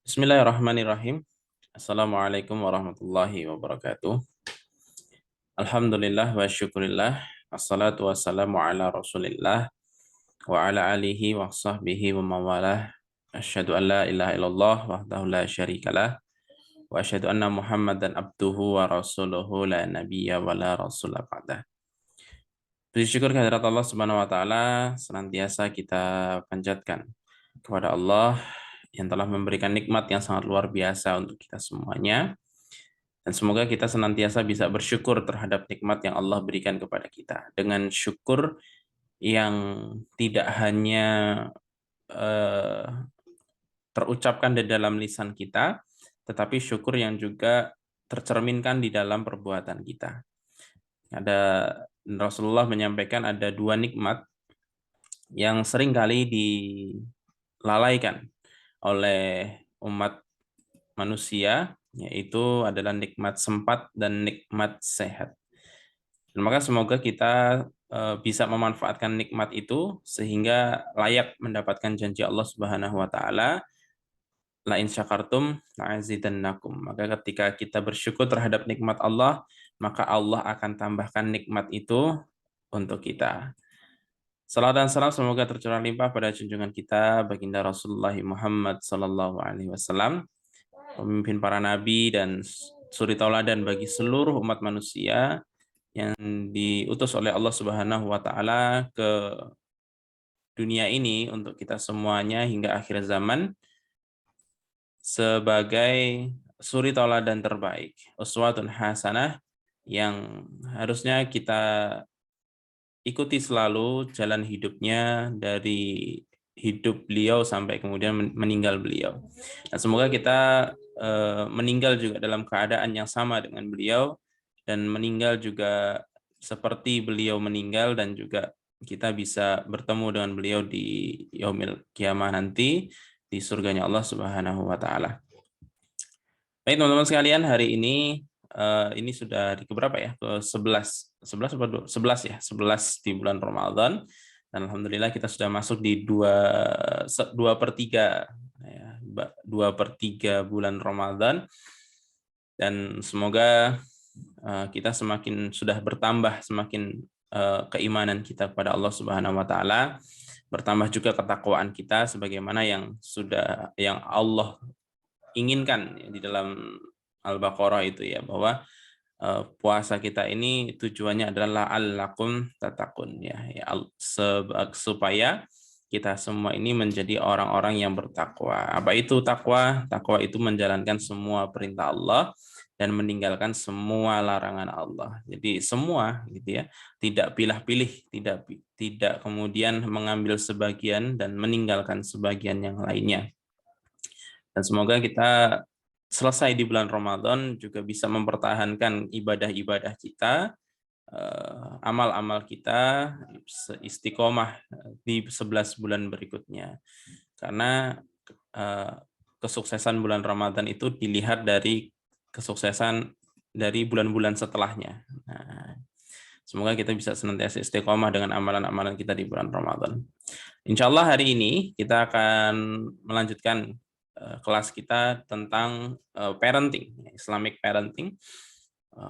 Bismillahirrahmanirrahim. Assalamualaikum warahmatullahi wabarakatuh. Alhamdulillah wa syukurillah. Assalatu wassalamu ala rasulillah wa ala alihi wa sahbihi wa mawalah. Asyhadu an la ilaha illallah wahdahu la syarikalah wa asyhadu anna Muhammadan abduhu wa rasuluhu la nabiyya wa la rasula ba'dah. Puji syukur kehadirat Allah Subhanahu wa taala senantiasa kita panjatkan kepada Allah yang telah memberikan nikmat yang sangat luar biasa untuk kita semuanya. Dan semoga kita senantiasa bisa bersyukur terhadap nikmat yang Allah berikan kepada kita. Dengan syukur yang tidak hanya terucapkan di dalam lisan kita, tetapi syukur yang juga tercerminkan di dalam perbuatan kita. Rasulullah menyampaikan ada dua nikmat yang seringkali dilalaikan oleh umat manusia, yaitu adalah nikmat sempat dan nikmat sehat. Dan maka semoga kita bisa memanfaatkan nikmat itu sehingga layak mendapatkan janji Allah Subhanahu wa taala, la in syakartum la'azidannakum. Maka ketika kita bersyukur terhadap nikmat Allah, maka Allah akan tambahkan nikmat itu untuk kita. Salam dan salam semoga tercurah limpah pada junjungan kita baginda Rasulullah Muhammad sallallahu alaihi wasallam, pemimpin para nabi dan suri tauladan bagi seluruh umat manusia yang diutus oleh Allah Subhanahu wa taala ke dunia ini untuk kita semuanya hingga akhir zaman sebagai suri tauladan terbaik, uswatun hasanah yang harusnya kita ikuti selalu jalan hidupnya dari hidup beliau sampai kemudian meninggal beliau. Nah, semoga kita meninggal juga dalam keadaan yang sama dengan beliau dan meninggal juga seperti beliau meninggal, dan juga kita bisa bertemu dengan beliau di yaumil kiamah nanti di surganya Allah Subhanahu wa taala. Baik teman-teman sekalian, hari ini sudah di keberapa ya? Ke-11. 11 atau 11 ya? 11 di bulan Ramadan. Dan alhamdulillah kita sudah masuk di 2/3 ya, 2/3 bulan Ramadan. Dan semoga kita semakin sudah bertambah semakin keimanan kita kepada Allah Subhanahu wa taala, bertambah juga ketakwaan kita sebagaimana yang Allah inginkan di dalam Al-Baqarah itu ya, bahwa puasa kita ini tujuannya adalah la'allakum tattaqun ya, supaya kita semua ini menjadi orang-orang yang bertakwa. Apa itu takwa? Takwa itu menjalankan semua perintah Allah dan meninggalkan semua larangan Allah. Jadi semua gitu ya, tidak pilih-pilih, tidak kemudian mengambil sebagian dan meninggalkan sebagian yang lainnya. Dan semoga kita selesai di bulan Ramadan juga bisa mempertahankan ibadah-ibadah kita, amal-amal kita istiqomah di 11 bulan berikutnya. Karena kesuksesan bulan Ramadan itu dilihat dari kesuksesan dari bulan-bulan setelahnya. Nah, semoga kita bisa senantiasa istiqomah dengan amalan-amalan kita di bulan Ramadan. Insya Allah hari ini kita akan melanjutkan kelas kita tentang parenting, Islamic parenting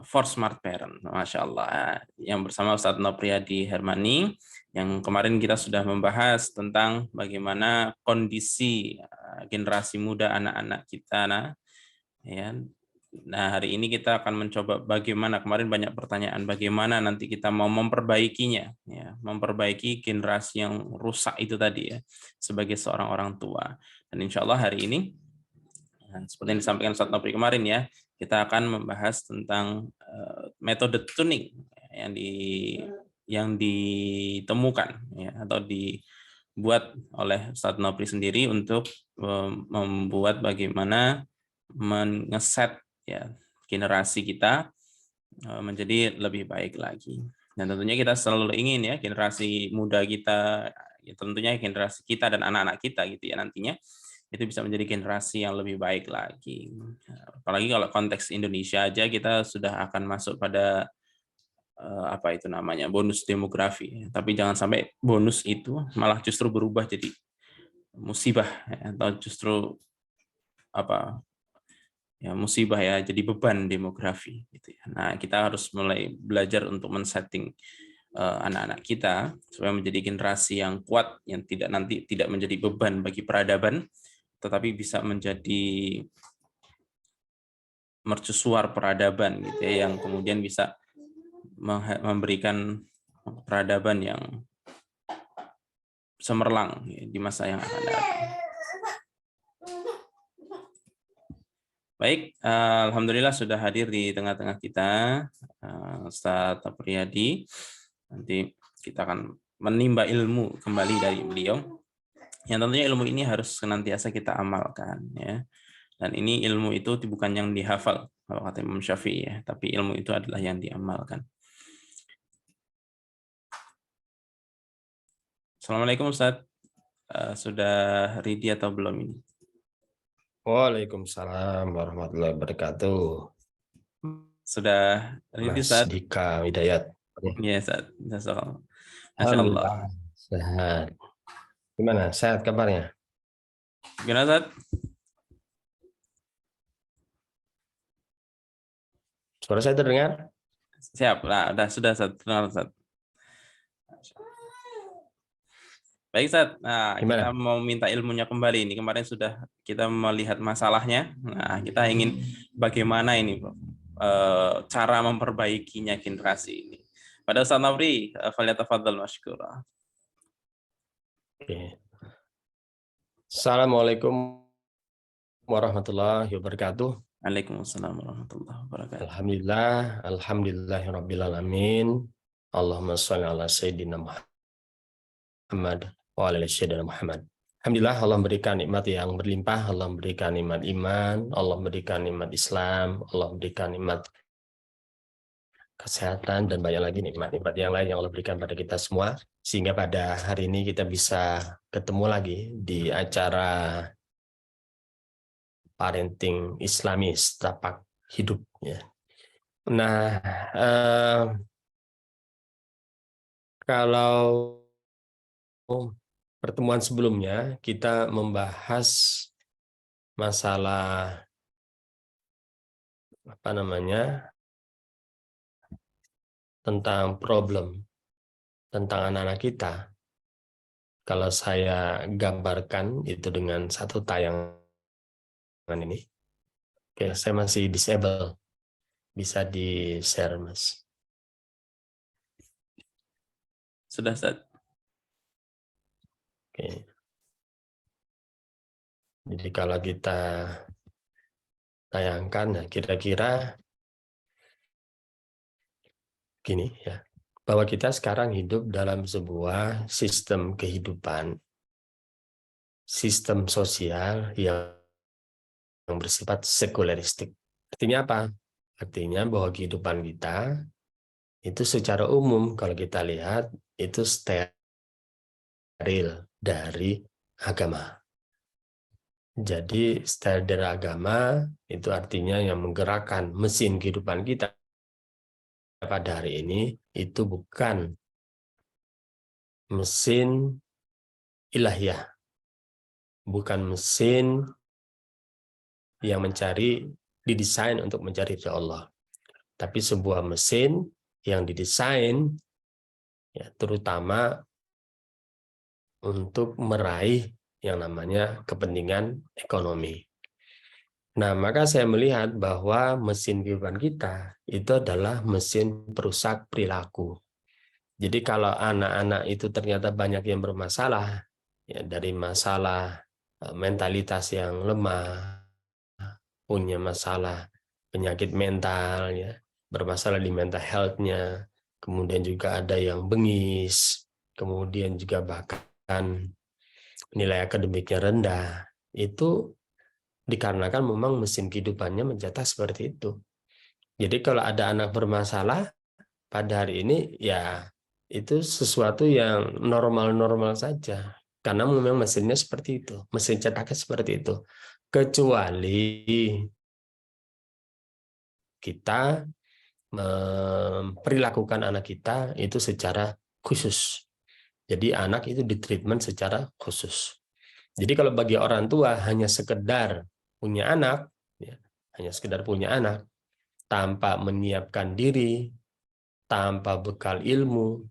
for smart parent. Masya Allah, yang bersama Ustadz Nopriyadi Hermani, yang kemarin kita sudah membahas tentang bagaimana kondisi generasi muda anak-anak kita. Ya. Nah, hari ini kita akan mencoba bagaimana, kemarin banyak pertanyaan, bagaimana nanti kita mau memperbaikinya, ya, memperbaiki generasi yang rusak itu tadi ya, sebagai seorang orang tua. Dan insya Allah hari ini, seperti yang disampaikan Ustadz Nopri kemarin ya, kita akan membahas tentang metode tuning yang ditemukan ya, atau dibuat oleh Ustadz Nopri sendiri untuk membuat bagaimana mengeset ya generasi kita menjadi lebih baik lagi. Dan tentunya kita selalu ingin ya generasi muda kita, ya tentunya generasi kita dan anak-anak kita gitu ya, nantinya itu bisa menjadi generasi yang lebih baik lagi. Apalagi kalau konteks Indonesia aja, kita sudah akan masuk pada apa itu namanya, bonus demografi. Tapi jangan sampai bonus itu malah justru berubah jadi musibah ya, atau justru musibah ya, jadi beban demografi gitu ya. Nah, kita harus mulai belajar untuk men-setting anak-anak kita supaya menjadi generasi yang kuat, yang tidak menjadi beban bagi peradaban, tetapi bisa menjadi mercusuar peradaban gitu ya, yang kemudian bisa memberikan peradaban yang cemerlang ya, di masa yang akan datang. Baik, alhamdulillah sudah hadir di tengah-tengah kita Ustaz Apriyadi. Nanti kita akan menimba ilmu kembali dari beliau. Yang tentunya ilmu ini harus senantiasa kita amalkan ya. Dan ini ilmu itu bukan yang dihafal kalau kata Imam Syafi'i ya, tapi ilmu itu adalah yang diamalkan. Assalamualaikum Ustaz. Sudah ready atau belum ini? Waalaikumsalam warahmatullahi wabarakatuh. Sudah ready Mas Ustaz? Dika Hidayat. Iya Ustaz. Masya Allah. Alhamdulillah sehat. Gimana? Sehat kabarnya? Gimana Ustaz? Suara saya terdengar? Siap. Nah, sudah Ustaz. Kenal Ustaz. Baik Ustaz. Nah, kita Gimana? mau minta ilmunya kembali ini. Kemarin sudah kita melihat masalahnya. Nah, kita ingin bagaimana ini cara memperbaikinya generasi ini. Pada Ustaz Nafri, falyatafadhal masykura. Oke. Assalamualaikum warahmatullahi wabarakatuh. Waalaikumsalam warahmatullahi wabarakatuh. Alhamdulillah, alhamdulillahirabbil alamin. Allahumma shalli ala sayyidina Muhammad wa ala sayyidina Muhammad. Alhamdulillah Allah memberikan nikmat yang berlimpah, Allah memberikan nikmat iman, Allah memberikan nikmat Islam, Allah memberikan nikmat kesehatan, dan banyak lagi nikmat-nikmat yang lain yang Allah berikan pada kita semua, sehingga pada hari ini kita bisa ketemu lagi di acara parenting Islamis tapak hidup ya. Nah, kalau pertemuan sebelumnya kita membahas masalah tentang problem tentang anak-anak kita. Kalau saya gambarkan itu dengan satu tayangan ini. Oke, saya masih disable. Bisa di-share, Mas. Sudah, Ustaz. Oke. Jadi kalau kita tayangkan, nah kira-kira gini ya, bahwa kita sekarang hidup dalam sebuah sistem kehidupan, sistem sosial yang bersifat sekuleristik. Artinya apa? Artinya bahwa kehidupan kita itu secara umum kalau kita lihat itu steril dari agama. Jadi steril dari agama itu artinya yang menggerakkan mesin kehidupan kita pada hari ini itu bukan mesin ilahiyah, bukan mesin yang didesain untuk mencari ridha Allah, tapi sebuah mesin yang didesain ya, terutama untuk meraih yang namanya kepentingan ekonomi. Nah, maka saya melihat bahwa mesin kehidupan kita itu adalah mesin perusak perilaku. Jadi kalau anak-anak itu ternyata banyak yang bermasalah, ya dari masalah mentalitas yang lemah, punya masalah penyakit mental, ya, bermasalah di mental health-nya, kemudian juga ada yang bengis, kemudian juga bahkan nilai akademiknya rendah, itu dikarenakan memang mesin kehidupannya mencetak seperti itu. Jadi kalau ada anak bermasalah pada hari ini, ya itu sesuatu yang normal-normal saja. Karena memang mesinnya seperti itu, mesin cetaknya seperti itu. Kecuali kita memperlakukan anak kita itu secara khusus. Jadi anak itu ditreatment secara khusus. Jadi kalau bagi orang tua hanya sekedar punya anak, ya, hanya sekedar punya anak, tanpa menyiapkan diri, tanpa bekal ilmu,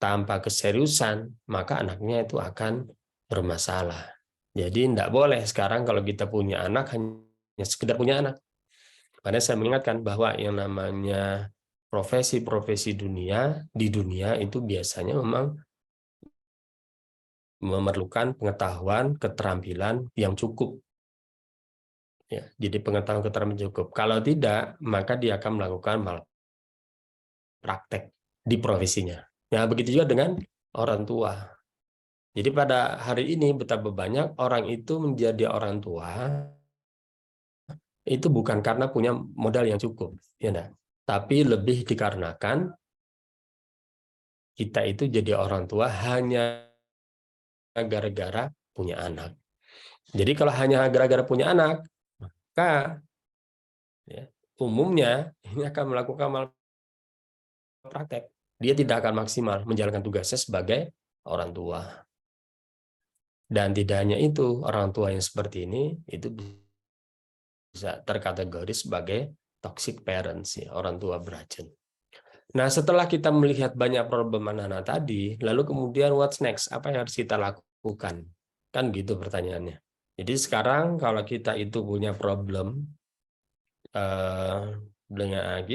tanpa keseriusan, maka anaknya itu akan bermasalah. Jadi tidak boleh sekarang kalau kita punya anak hanya sekedar punya anak. Karena saya mengingatkan bahwa yang namanya profesi-profesi di dunia itu biasanya memang memerlukan pengetahuan, keterampilan yang cukup. Ya, jadi pengetahuan keterampilan cukup. Kalau tidak, maka dia akan melakukan malpraktek di profesinya. Ya, begitu juga dengan orang tua. Jadi pada hari ini betapa banyak orang itu menjadi orang tua itu bukan karena punya modal yang cukup, ya enggak? Tapi lebih dikarenakan kita itu jadi orang tua hanya gara-gara punya anak. Jadi kalau hanya gara-gara punya anak, maka ya, umumnya ini akan melakukan malpraktek. Dia tidak akan maksimal menjalankan tugasnya sebagai orang tua. Dan tidak hanya itu, orang tua yang seperti ini itu bisa terkategori sebagai toxic parents, ya, orang tua beracun. Nah, setelah kita melihat banyak problem anak-anak tadi, lalu kemudian what's next? Apa yang harus kita lakukan? Kan gitu pertanyaannya. Jadi sekarang kalau kita itu punya problem dengan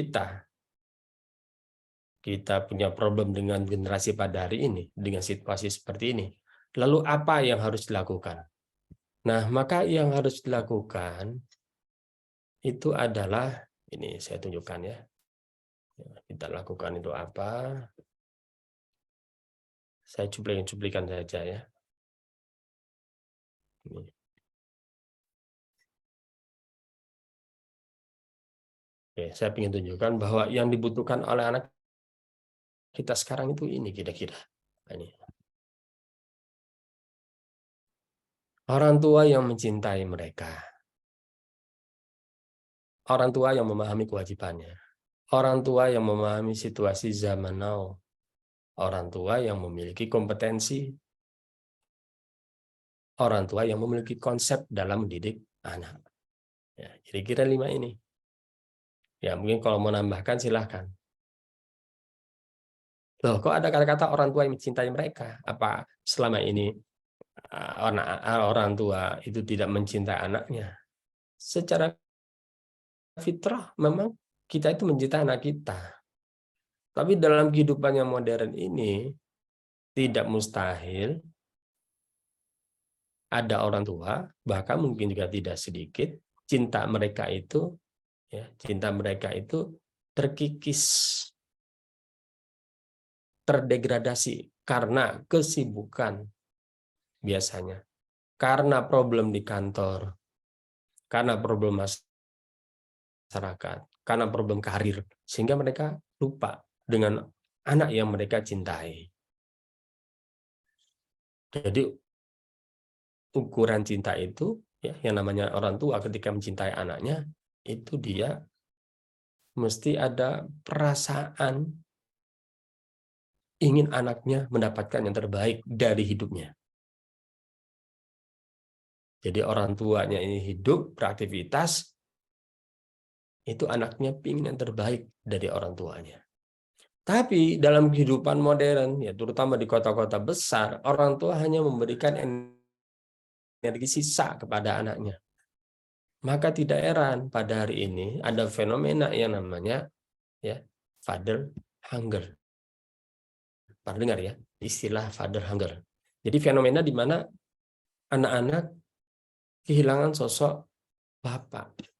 kita punya problem dengan generasi pada hari ini, dengan situasi seperti ini, lalu apa yang harus dilakukan? Nah, maka yang harus dilakukan itu adalah, ini saya tunjukkan ya, kita lakukan itu apa? Saya cuplikan saja ya. Ini. Oke, saya ingin tunjukkan bahwa yang dibutuhkan oleh anak kita sekarang itu ini kira-kira. Ini. Orang tua yang mencintai mereka. Orang tua yang memahami kewajibannya. Orang tua yang memahami situasi zaman now. Orang tua yang memiliki kompetensi. Orang tua yang memiliki konsep dalam mendidik anak. Ya, kira-kira 5 ini. Ya, mungkin kalau mau nambahkan silahkan. Loh, kok ada kata-kata orang tua yang mencintai mereka? Apa selama ini orang tua itu tidak mencintai anaknya? Secara fitrah memang kita itu mencintai anak kita. Tapi dalam kehidupan yang modern ini tidak mustahil ada orang tua, bahkan mungkin juga tidak sedikit, cinta mereka itu terkikis, terdegradasi karena kesibukan biasanya, karena problem di kantor, karena problem masyarakat, karena problem karir, sehingga mereka lupa dengan anak yang mereka cintai. Jadi ukuran cinta itu, ya, yang namanya orang tua ketika mencintai anaknya, itu dia mesti ada perasaan ingin anaknya mendapatkan yang terbaik dari hidupnya. Jadi orang tuanya ini hidup, beraktivitas, itu anaknya ingin yang terbaik dari orang tuanya. Tapi dalam kehidupan modern, ya terutama di kota-kota besar, orang tua hanya memberikan energi sisa kepada anaknya. Maka tidak heran pada hari ini ada fenomena yang namanya ya father hunger. Pernah dengar ya istilah father hunger? Jadi fenomena di mana anak-anak kehilangan sosok bapak.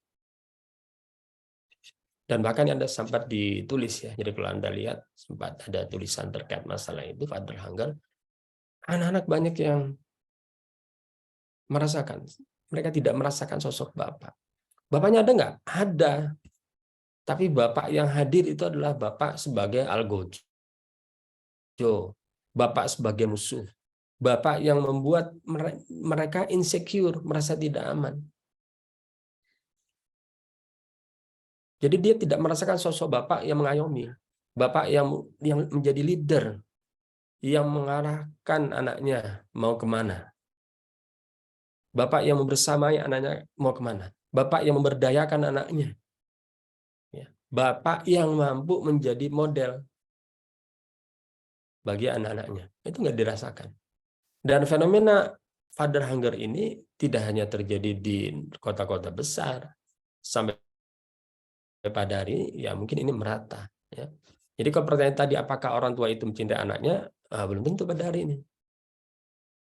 Dan bahkan ada sempat ditulis ya. Jadi kalau Anda lihat sempat ada tulisan terkait masalah itu father hunger. Anak-anak banyak yang merasakan, mereka tidak merasakan sosok bapak. Bapaknya ada nggak? Ada. Tapi bapak yang hadir itu adalah bapak sebagai algojo. Bapak sebagai musuh. Bapak yang membuat mereka insecure, merasa tidak aman. Jadi dia tidak merasakan sosok bapak yang mengayomi. Bapak yang menjadi leader. Yang mengarahkan anaknya mau kemana. Bapak yang membersamai anaknya mau kemana? Bapak yang memberdayakan anaknya. Ya. Bapak yang mampu menjadi model bagi anak-anaknya. Itu nggak dirasakan. Dan fenomena father hunger ini tidak hanya terjadi di kota-kota besar, sampai pada hari ini, ya mungkin ini merata. Ya. Jadi kalau pertanyaan tadi, apakah orang tua itu mencintai anaknya? Belum tentu pada hari ini.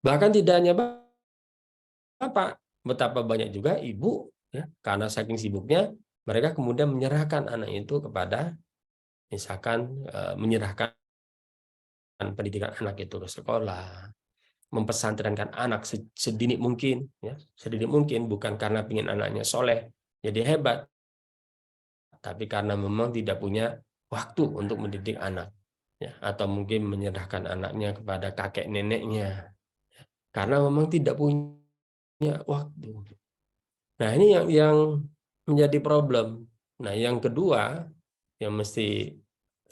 Bahkan tidak hanya bapak, betapa banyak juga ibu, ya, karena saking sibuknya, mereka kemudian menyerahkan anak itu kepada, misalkan menyerahkan pendidikan anak itu ke sekolah, mempesantrenkan anak sedini mungkin, ya, sedini mungkin, bukan karena ingin anaknya soleh, jadi hebat, tapi karena memang tidak punya waktu untuk mendidik anak, ya, atau mungkin menyerahkan anaknya kepada kakek neneknya, karena memang tidak punya waktu. Nah, ini yang menjadi problem. Nah, yang kedua yang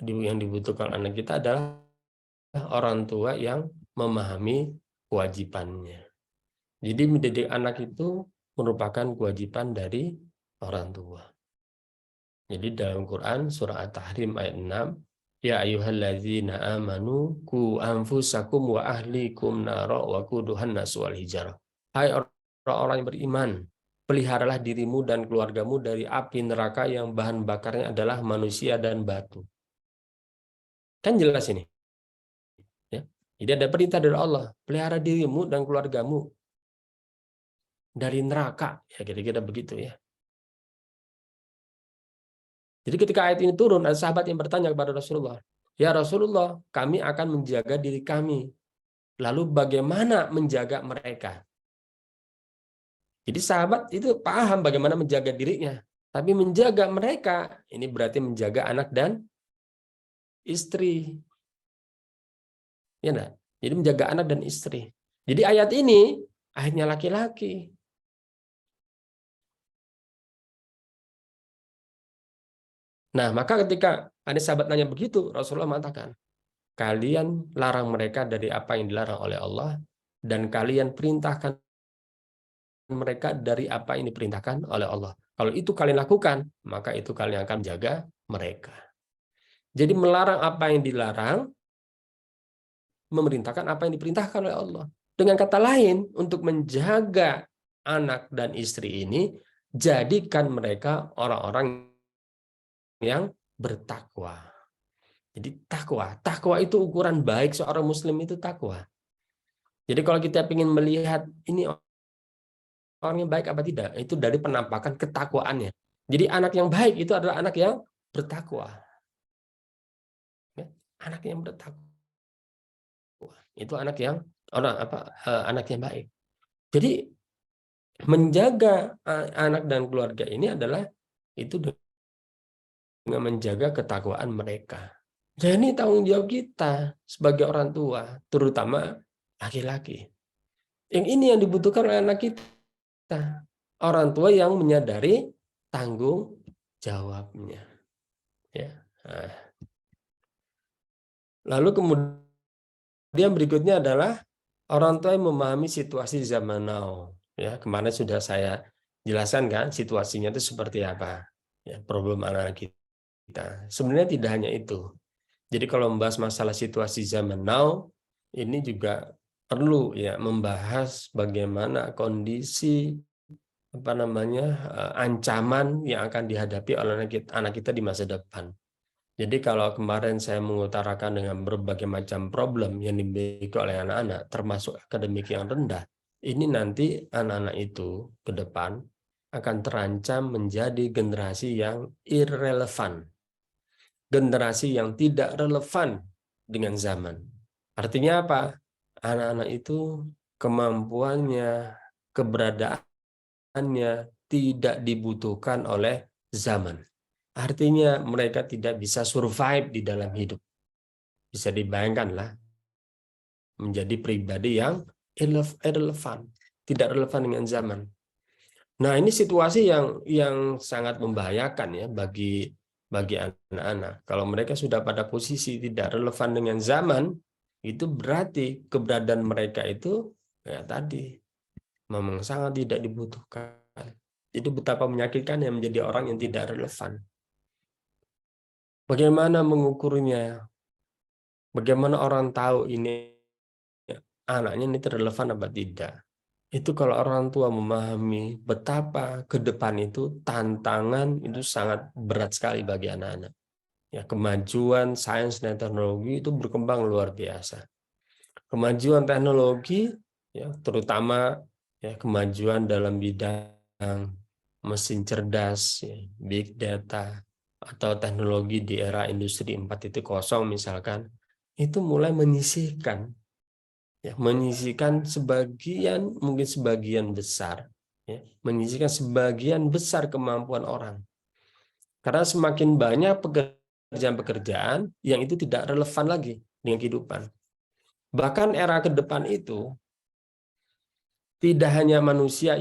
yang dibutuhkan anak kita adalah orang tua yang memahami kewajibannya. Jadi mendidik anak itu merupakan kewajiban dari orang tua. Jadi dalam Quran surah At-Tahrim ayat 6, ya ayyuhalladzina amanu qu anfusakum wa ahlikum nara wa quduhan nas wal hijarah. Hai orang-orang yang beriman, peliharalah dirimu dan keluargamu dari api neraka yang bahan bakarnya adalah manusia dan batu. Kan jelas ini. Ya. Jadi ada perintah dari Allah, pelihara dirimu dan keluargamu dari neraka, ya kira-kira begitu ya. Jadi ketika ayat ini turun, ada sahabat yang bertanya kepada Rasulullah, ya Rasulullah, kami akan menjaga diri kami, lalu bagaimana menjaga mereka? Jadi sahabat itu paham bagaimana menjaga dirinya, tapi menjaga mereka, ini berarti menjaga anak dan istri. Ya enggak? Jadi menjaga anak dan istri. Jadi ayat ini, ayatnya laki-laki. Nah, maka ketika ada sahabat nanya begitu, Rasulullah mengatakan, kalian larang mereka dari apa yang dilarang oleh Allah, dan kalian perintahkan mereka dari apa yang diperintahkan oleh Allah. Kalau itu kalian lakukan, maka itu kalian akan menjaga mereka. Jadi melarang apa yang dilarang, memerintahkan apa yang diperintahkan oleh Allah. Dengan kata lain, untuk menjaga anak dan istri ini, jadikan mereka orang-orang yang bertakwa. Jadi takwa itu ukuran baik seorang muslim itu takwa. Jadi kalau kita ingin melihat ini orang yang baik apa tidak, itu dari penampakan ketakwaannya. Jadi anak yang baik itu adalah anak yang bertakwa. Anak yang bertakwa. Itu anak yang anak yang baik. Jadi menjaga anak dan keluarga ini adalah itu dengan menjaga ketakwaan mereka. Jadi ini tanggung jawab kita sebagai orang tua, terutama laki-laki. Yang ini yang dibutuhkan oleh anak kita. Orang tua yang menyadari tanggung jawabnya. Ya. Nah. Lalu kemudian berikutnya adalah orang tua yang memahami situasi zaman now. Ya, kemarin sudah saya jelaskan kan situasinya itu seperti apa. Ya, problem anak kita. Sebenarnya tidak hanya itu. Jadi kalau membahas masalah situasi zaman now, ini juga perlu ya membahas bagaimana kondisi ancaman yang akan dihadapi oleh anak kita di masa depan. Jadi kalau kemarin saya mengutarakan dengan berbagai macam problem yang dimiliki oleh anak-anak, termasuk akademik yang rendah, ini nanti anak-anak itu ke depan akan terancam menjadi generasi yang irrelevan. Generasi yang tidak relevan dengan zaman. Artinya apa? Anak-anak itu kemampuannya, keberadaannya tidak dibutuhkan oleh zaman. Artinya mereka tidak bisa survive di dalam hidup. Bisa dibayangkanlah menjadi pribadi yang irrelevan, tidak relevan dengan zaman. Nah, ini situasi yang sangat membahayakan ya bagi anak-anak. Kalau mereka sudah pada posisi tidak relevan dengan zaman, itu berarti keberadaan mereka itu ya tadi memang sangat tidak dibutuhkan. Jadi betapa menyakitkan yang menjadi orang yang tidak relevan. Bagaimana mengukurnya? Bagaimana orang tahu ini anaknya ini relevan apa tidak? Itu kalau orang tua memahami betapa ke depan itu tantangan itu sangat berat sekali bagi anak-anak. Ya, kemajuan sains dan teknologi itu berkembang luar biasa. Kemajuan teknologi, ya, terutama ya, kemajuan dalam bidang mesin cerdas, ya, big data, atau teknologi di era industri 4.0 misalkan, itu mulai menyisihkan, ya, menyisihkan sebagian, mungkin sebagian besar, ya, menyisihkan sebagian besar kemampuan orang. Karena semakin banyak pekerjaan-pekerjaan yang itu tidak relevan lagi dengan kehidupan. Bahkan era ke depan itu tidak hanya manusia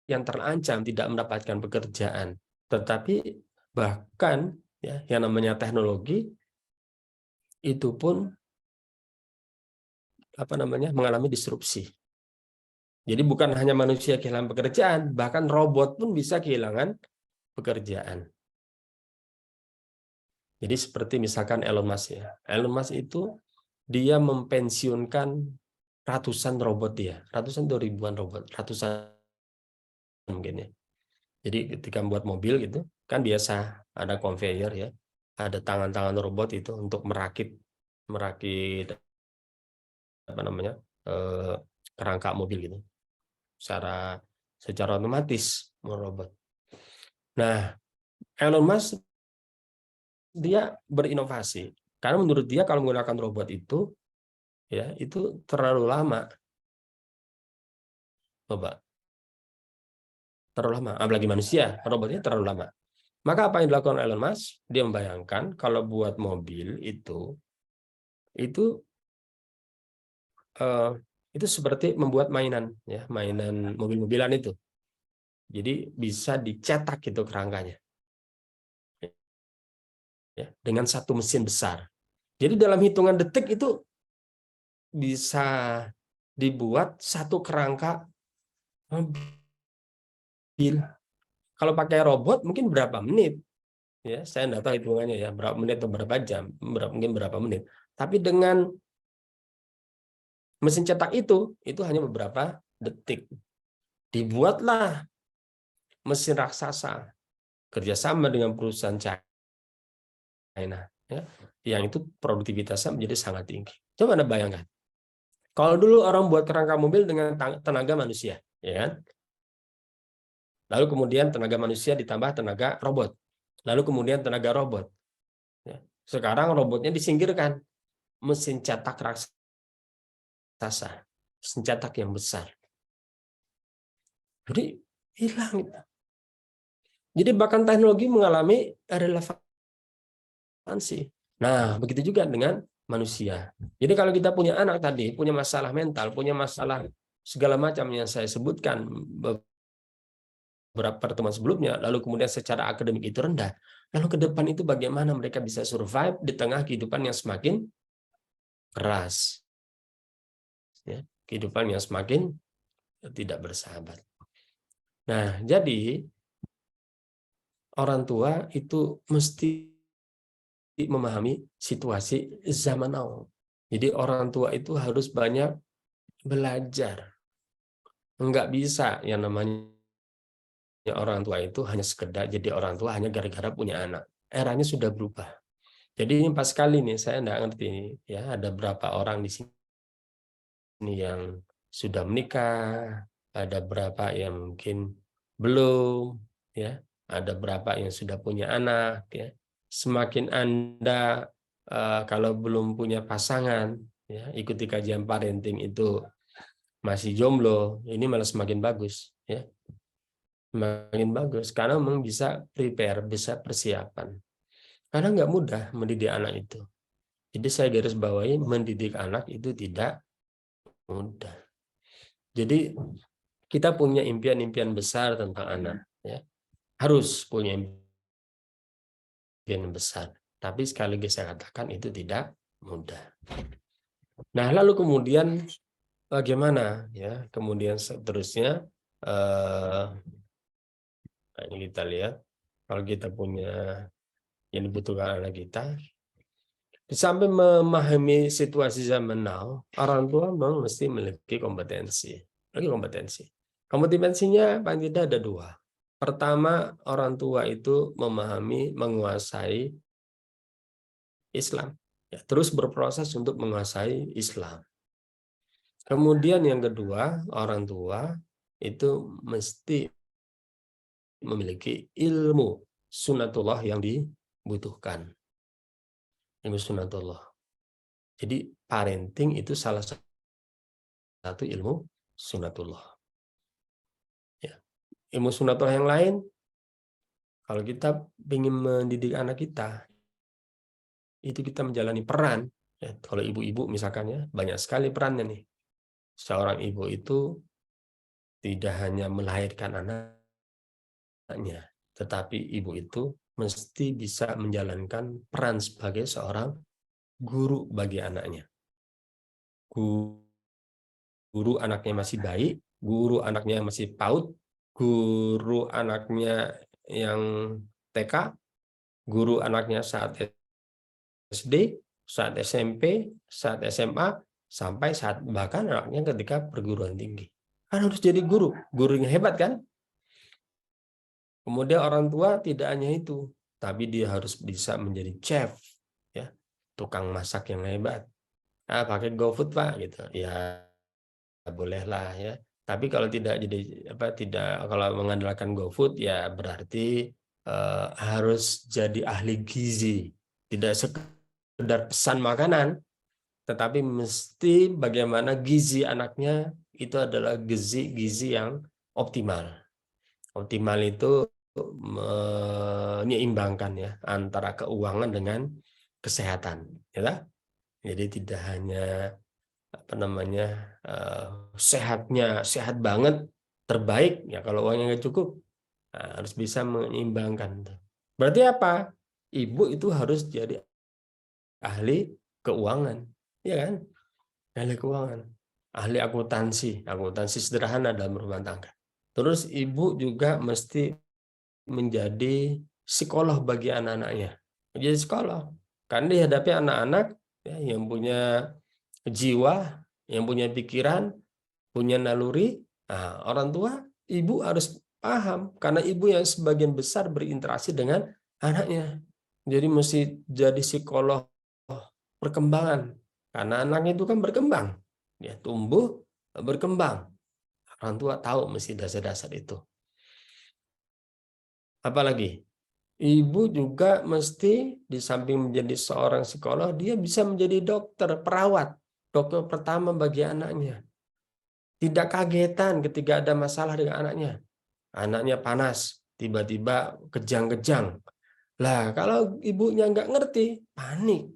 yang terancam tidak mendapatkan pekerjaan, tetapi bahkan ya, yang namanya teknologi itu pun mengalami disrupsi. Jadi bukan hanya manusia kehilangan pekerjaan, bahkan robot pun bisa kehilangan pekerjaan. Jadi seperti misalkan Elon Musk ya. Elon Musk itu dia mempensiunkan ratusan robot dia, ratusan atau ribuan robot, ratusan mungkin ya. Jadi ketika membuat mobil gitu, kan biasa ada conveyor ya, ada tangan-tangan robot itu untuk merakit kerangka mobil gitu, secara otomatis robot. Nah, Elon Musk dia berinovasi karena menurut dia kalau menggunakan robot itu ya itu terlalu lama, coba terlalu lama, apalagi manusia robotnya terlalu lama. Maka apa yang dilakukan Elon Musk? Dia membayangkan kalau buat mobil itu seperti membuat mainan ya, mainan mobil-mobilan itu. Jadi bisa dicetak itu kerangkanya ya, dengan satu mesin besar. Jadi dalam hitungan detik itu bisa dibuat satu kerangka mobil. Kalau pakai robot mungkin berapa menit? Ya, saya tidak tahu hitungannya ya, berapa menit atau berapa jam, mungkin berapa menit. Tapi dengan mesin cetak itu hanya beberapa detik. Dibuatlah mesin raksasa kerjasama dengan perusahaan China, ya, yang itu produktivitasnya menjadi sangat tinggi. Coba Anda bayangkan, kalau dulu orang buat kerangka mobil dengan tenaga manusia, ya kan? Lalu kemudian tenaga manusia ditambah tenaga robot, lalu kemudian tenaga robot. Ya. Sekarang robotnya disingkirkan, mesin cetak raksasa, mesin cetak yang besar. Jadi hilang. Jadi bahkan teknologi mengalami relevansi. Nah, begitu juga dengan manusia. Jadi kalau kita punya anak tadi, punya masalah mental, punya masalah segala macam yang saya sebutkan beberapa pertemuan sebelumnya, lalu kemudian secara akademik itu rendah, lalu ke depan itu bagaimana mereka bisa survive di tengah kehidupan yang semakin keras, ya, kehidupan yang semakin tidak bersahabat. Nah, jadi orang tua itu mesti memahami situasi zaman now. Jadi orang tua itu harus banyak belajar. Enggak bisa yang namanya orang tua itu hanya sekedar jadi orang tua hanya gara-gara punya anak. Eranya sudah berubah. Jadi ini pas sekali nih, saya enggak ngerti ya, ada berapa orang di sini yang sudah menikah, ada berapa yang mungkin belum, ya, ada berapa yang sudah punya anak, ya. Semakin Anda kalau belum punya pasangan, ya, ikuti kajian parenting itu masih jomblo, ini malah semakin bagus, ya. Semakin bagus karena memang bisa prepare, bisa persiapan. Karena nggak mudah mendidik anak itu. Jadi saya garis bawahi mendidik anak itu tidak mudah. Jadi kita punya impian-impian besar tentang anak, ya. Harus punya impian besar. Tapi sekali lagi saya katakan itu tidak mudah. Nah, lalu kemudian bagaimana ya, kemudian seterusnya nah ini kita lihat kalau kita punya yang dibutuhkan anak kita, di samping memahami situasi zaman now, orang tua memang mesti memiliki kompetensi. Lagi kompetensi. Kompetensinya paling tidak ada dua. Pertama, orang tua itu memahami, menguasai Islam. Ya, terus berproses untuk menguasai Islam. Kemudian yang kedua, orang tua itu mesti memiliki ilmu sunatullah yang dibutuhkan. Ilmu sunatullah. Jadi parenting itu salah satu ilmu sunatullah. Ya. Ilmu sunatullah yang lain, kalau kita ingin mendidik anak kita, itu kita menjalani peran. Ya, kalau ibu-ibu misalkan ya, banyak sekali perannya nih. Seorang ibu itu tidak hanya melahirkan anaknya, tetapi ibu itu mesti bisa menjalankan peran sebagai seorang guru bagi anaknya. Guru anaknya masih bayi, guru anaknya masih PAUD, guru anaknya yang TK, guru anaknya saat SD, saat SMP, saat SMA, sampai saat bahkan anaknya ketika perguruan tinggi. Kan harus jadi guru yang hebat kan? Kemudian orang tua tidak hanya itu, tapi dia harus bisa menjadi chef, ya, tukang masak yang hebat. Ah, pakai GoFood Pak, gitu. Ya bolehlah ya. Tapi kalau tidak kalau mengandalkan GoFood ya berarti harus jadi ahli gizi. Tidak sekedar pesan makanan, tetapi mesti bagaimana gizi anaknya itu adalah gizi yang optimal. Optimal itu menyeimbangkan ya antara keuangan dengan kesehatan, ya. Jadi tidak hanya sehat banget, terbaik ya, kalau uangnya nggak cukup harus bisa menyeimbangkan. Berarti apa? Ibu itu harus jadi ahli keuangan, ya kan? Ahli keuangan, ahli akuntansi sederhana dalam rumah tangga. Terus ibu juga mesti menjadi psikolog bagi anak-anaknya, menjadi psikolog karena dihadapi anak-anak ya, yang punya jiwa, yang punya pikiran, punya naluri. Nah, orang tua, ibu harus paham karena ibu yang sebagian besar berinteraksi dengan anaknya. Jadi mesti jadi psikolog perkembangan karena anaknya itu kan berkembang, ya tumbuh berkembang. Orang tua tahu mesti dasar-dasar itu. Apalagi ibu juga mesti di samping menjadi seorang psikolog, dia bisa menjadi dokter, perawat, dokter pertama bagi anaknya. Tidak kagetan ketika ada masalah dengan anaknya. Anaknya panas, tiba-tiba kejang-kejang. Lah, kalau ibunya nggak ngerti, panik.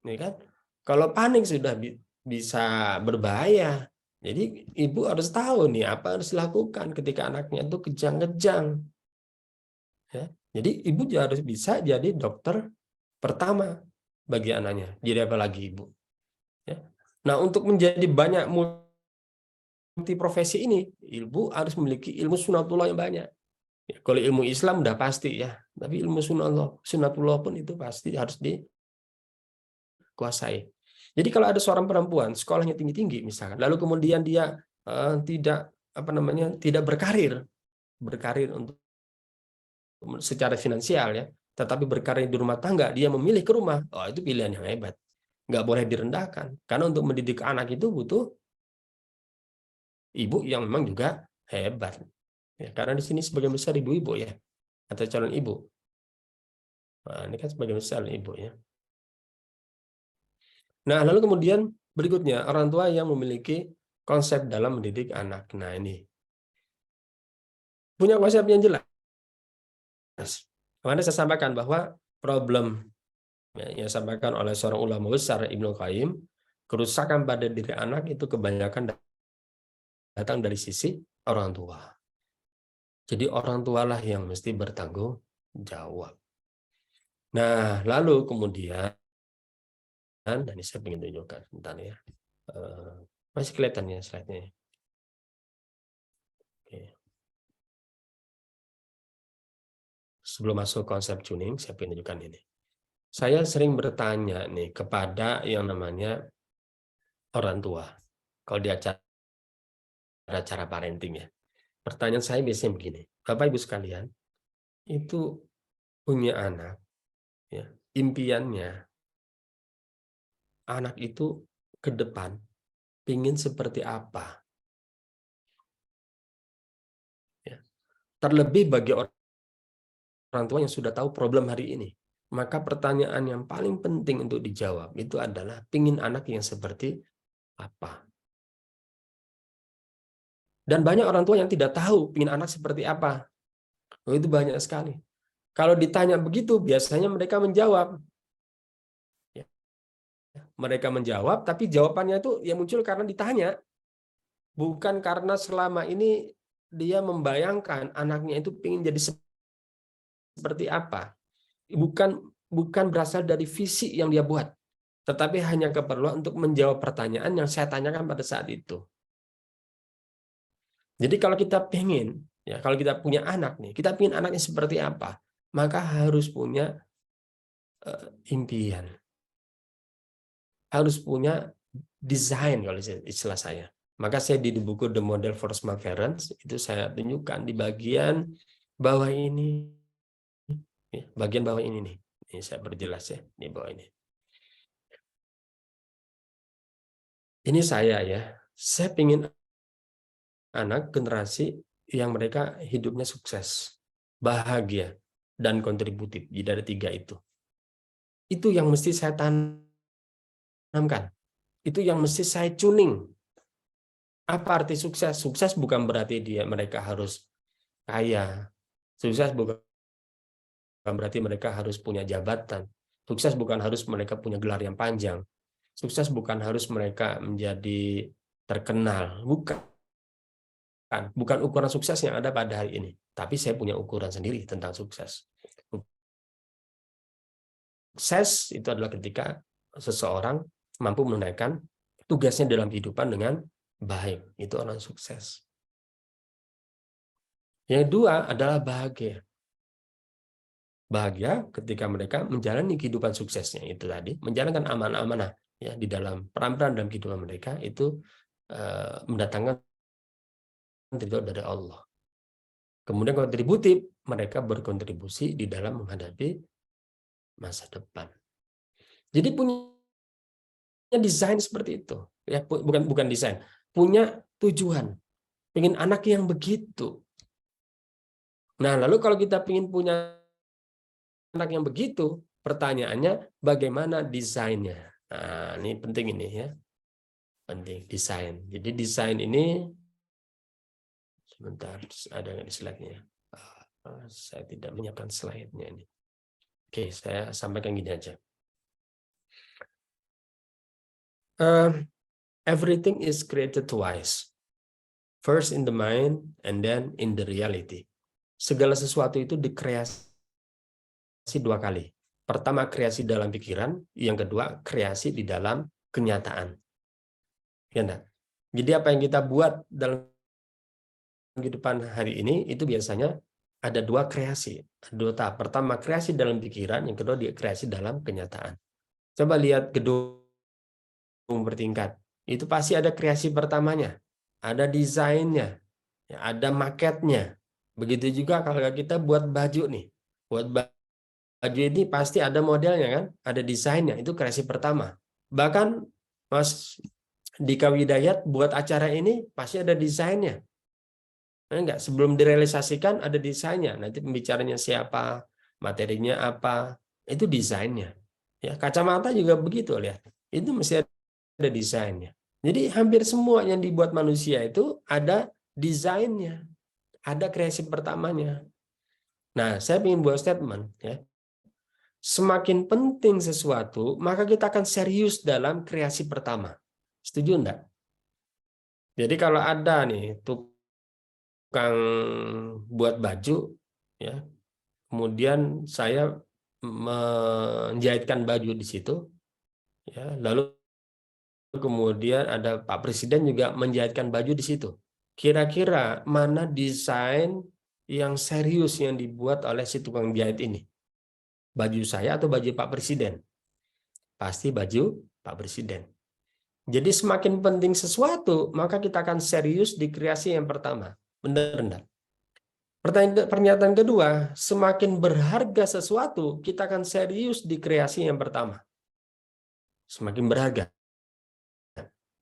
Ya kan? Kalau panik sudah bisa berbahaya. Jadi ibu harus tahu nih apa harus dilakukan ketika anaknya itu kejang-kejang. Ya. Jadi ibu juga harus bisa jadi dokter pertama bagi anaknya. Jadi apa lagi ibu? Ya. Nah, untuk menjadi banyak multiprofesi ini, ibu harus memiliki ilmu sunatullah yang banyak. Ya, kalau ilmu Islam udah pasti ya, tapi ilmu sunatullah pun itu pasti harus dikuasai. Jadi kalau ada seorang perempuan sekolahnya tinggi-tinggi misalkan, lalu kemudian dia tidak berkarir untuk secara finansial ya, tetapi berkarir di rumah tangga, dia memilih ke rumah, oh itu pilihan yang hebat, nggak boleh direndahkan. Karena untuk mendidik anak itu butuh ibu yang memang juga hebat. Ya, karena di sini sebagian besar ibu-ibu ya, atau calon ibu. Nah, ini kan sebagian besar ibu ya. Nah, lalu kemudian berikutnya orang tua yang memiliki konsep dalam mendidik anak. Nah, ini punya konsep yang jelas. Kemarin saya sampaikan bahwa problem yang disampaikan oleh seorang ulama besar Ibnu Qayyim, kerusakan pada diri anak itu kebanyakan datang dari sisi orang tua. Jadi orang tualah yang mesti bertanggung jawab. Nah, lalu kemudian, dan ini saya ingin tunjukkan sebentar ya. Masih kelihatan ya slide-nya? Oke. Sebelum masuk konsep tuning, saya tunjukkan ini. Saya sering bertanya nih kepada yang namanya orang tua, kalau di acara parenting ya. Pertanyaan saya biasanya begini, Bapak Ibu sekalian, itu punya anak, ya, impiannya anak itu ke depan ingin seperti apa? Ya. Terlebih bagi orang tua yang sudah tahu problem hari ini. Maka pertanyaan yang paling penting untuk dijawab itu adalah pingin anak yang seperti apa. Dan banyak orang tua yang tidak tahu pingin anak seperti apa. Oh, itu banyak sekali. Kalau ditanya begitu, biasanya mereka menjawab. Ya. Mereka menjawab, tapi jawabannya itu yang muncul karena ditanya. Bukan karena selama ini dia membayangkan anaknya itu pingin jadi seperti apa. Bukan berasal dari visi yang dia buat, tetapi hanya keperluan untuk menjawab pertanyaan yang saya tanyakan pada saat itu. Jadi kalau kita pengen, ya kalau kita punya anak nih, kita pengen anaknya seperti apa, maka harus punya impian, harus punya desain kalau istilah saya. Maka saya di buku The Model for Smart Parents itu saya tunjukkan di bagian bawah ini, bagian bawah ini nih. Ini saya perjelas ya di bawah ini. Ini saya ya, saya ingin anak generasi yang mereka hidupnya sukses, bahagia, dan kontributif. Jadi dari 3 itu. Itu yang mesti saya tanamkan. Itu yang mesti saya tuning. Apa arti sukses? Sukses bukan berarti mereka harus kaya. Sukses bukan berarti mereka harus punya jabatan. Sukses bukan harus mereka punya gelar yang panjang. Sukses bukan harus mereka menjadi terkenal. Bukan ukuran sukses yang ada pada hari ini. Tapi saya punya ukuran sendiri tentang sukses. Sukses itu adalah ketika seseorang mampu menunaikan tugasnya dalam kehidupan dengan baik. Itu orang sukses. Yang kedua adalah bahagia. Bahagia ketika mereka menjalani kehidupan suksesnya itu tadi, menjalankan amanah-amanah ya di dalam peran-peran dalam kehidupan mereka itu mendatangkan ridho dari Allah. Kemudian kontributif, mereka berkontribusi di dalam menghadapi masa depan. Jadi punya desain seperti itu, ya bukan desain, punya tujuan, ingin anak yang begitu. Nah, lalu kalau kita ingin punya anak yang begitu, pertanyaannya bagaimana desainnya? Nah, ini penting ini ya, penting desain. Jadi desain ini sebentar ada nggak di slide-nya? Saya tidak menyiapkan slide-nya ini. Oke, saya sampaikan gini aja. Everything is created twice. First in the mind and then in the reality. Segala sesuatu itu dikreasi 2 kali. Pertama kreasi dalam pikiran, yang kedua kreasi di dalam kenyataan. Ya enggak? Jadi apa yang kita buat dalam kehidupan hari ini itu biasanya ada 2 kreasi, 2 tahap. Pertama kreasi dalam pikiran, yang kedua kreasi dalam kenyataan. Coba lihat gedung bertingkat. Itu pasti ada kreasi pertamanya, ada desainnya, ada maketnya. Begitu juga kalau kita buat baju nih. Buat baju ini pasti ada modelnya kan, ada desainnya, itu kreasi pertama. Bahkan Mas Dika Widayat buat acara ini pasti ada desainnya. Enggak, sebelum direalisasikan ada desainnya. Nanti pembicaranya siapa, materinya apa, itu desainnya. Ya, kacamata juga begitu, lihat. Itu mesti ada desainnya. Jadi hampir semua yang dibuat manusia itu ada desainnya, ada kreasi pertamanya. Nah, saya ingin buat statement ya. Semakin penting sesuatu, maka kita akan serius dalam kreasi pertama. Setuju enggak? Jadi kalau ada nih tukang buat baju ya, kemudian saya menjahitkan baju di situ ya, lalu kemudian ada Pak Presiden juga menjahitkan baju di situ. Kira-kira mana desain yang serius yang dibuat oleh si tukang jahit ini? Baju saya atau baju Pak Presiden? Pasti baju Pak Presiden. Jadi semakin penting sesuatu, maka kita akan serius di kreasi yang pertama. Benar enggak? Pernyataan kedua, semakin berharga sesuatu, kita akan serius di kreasi yang pertama. Semakin berharga.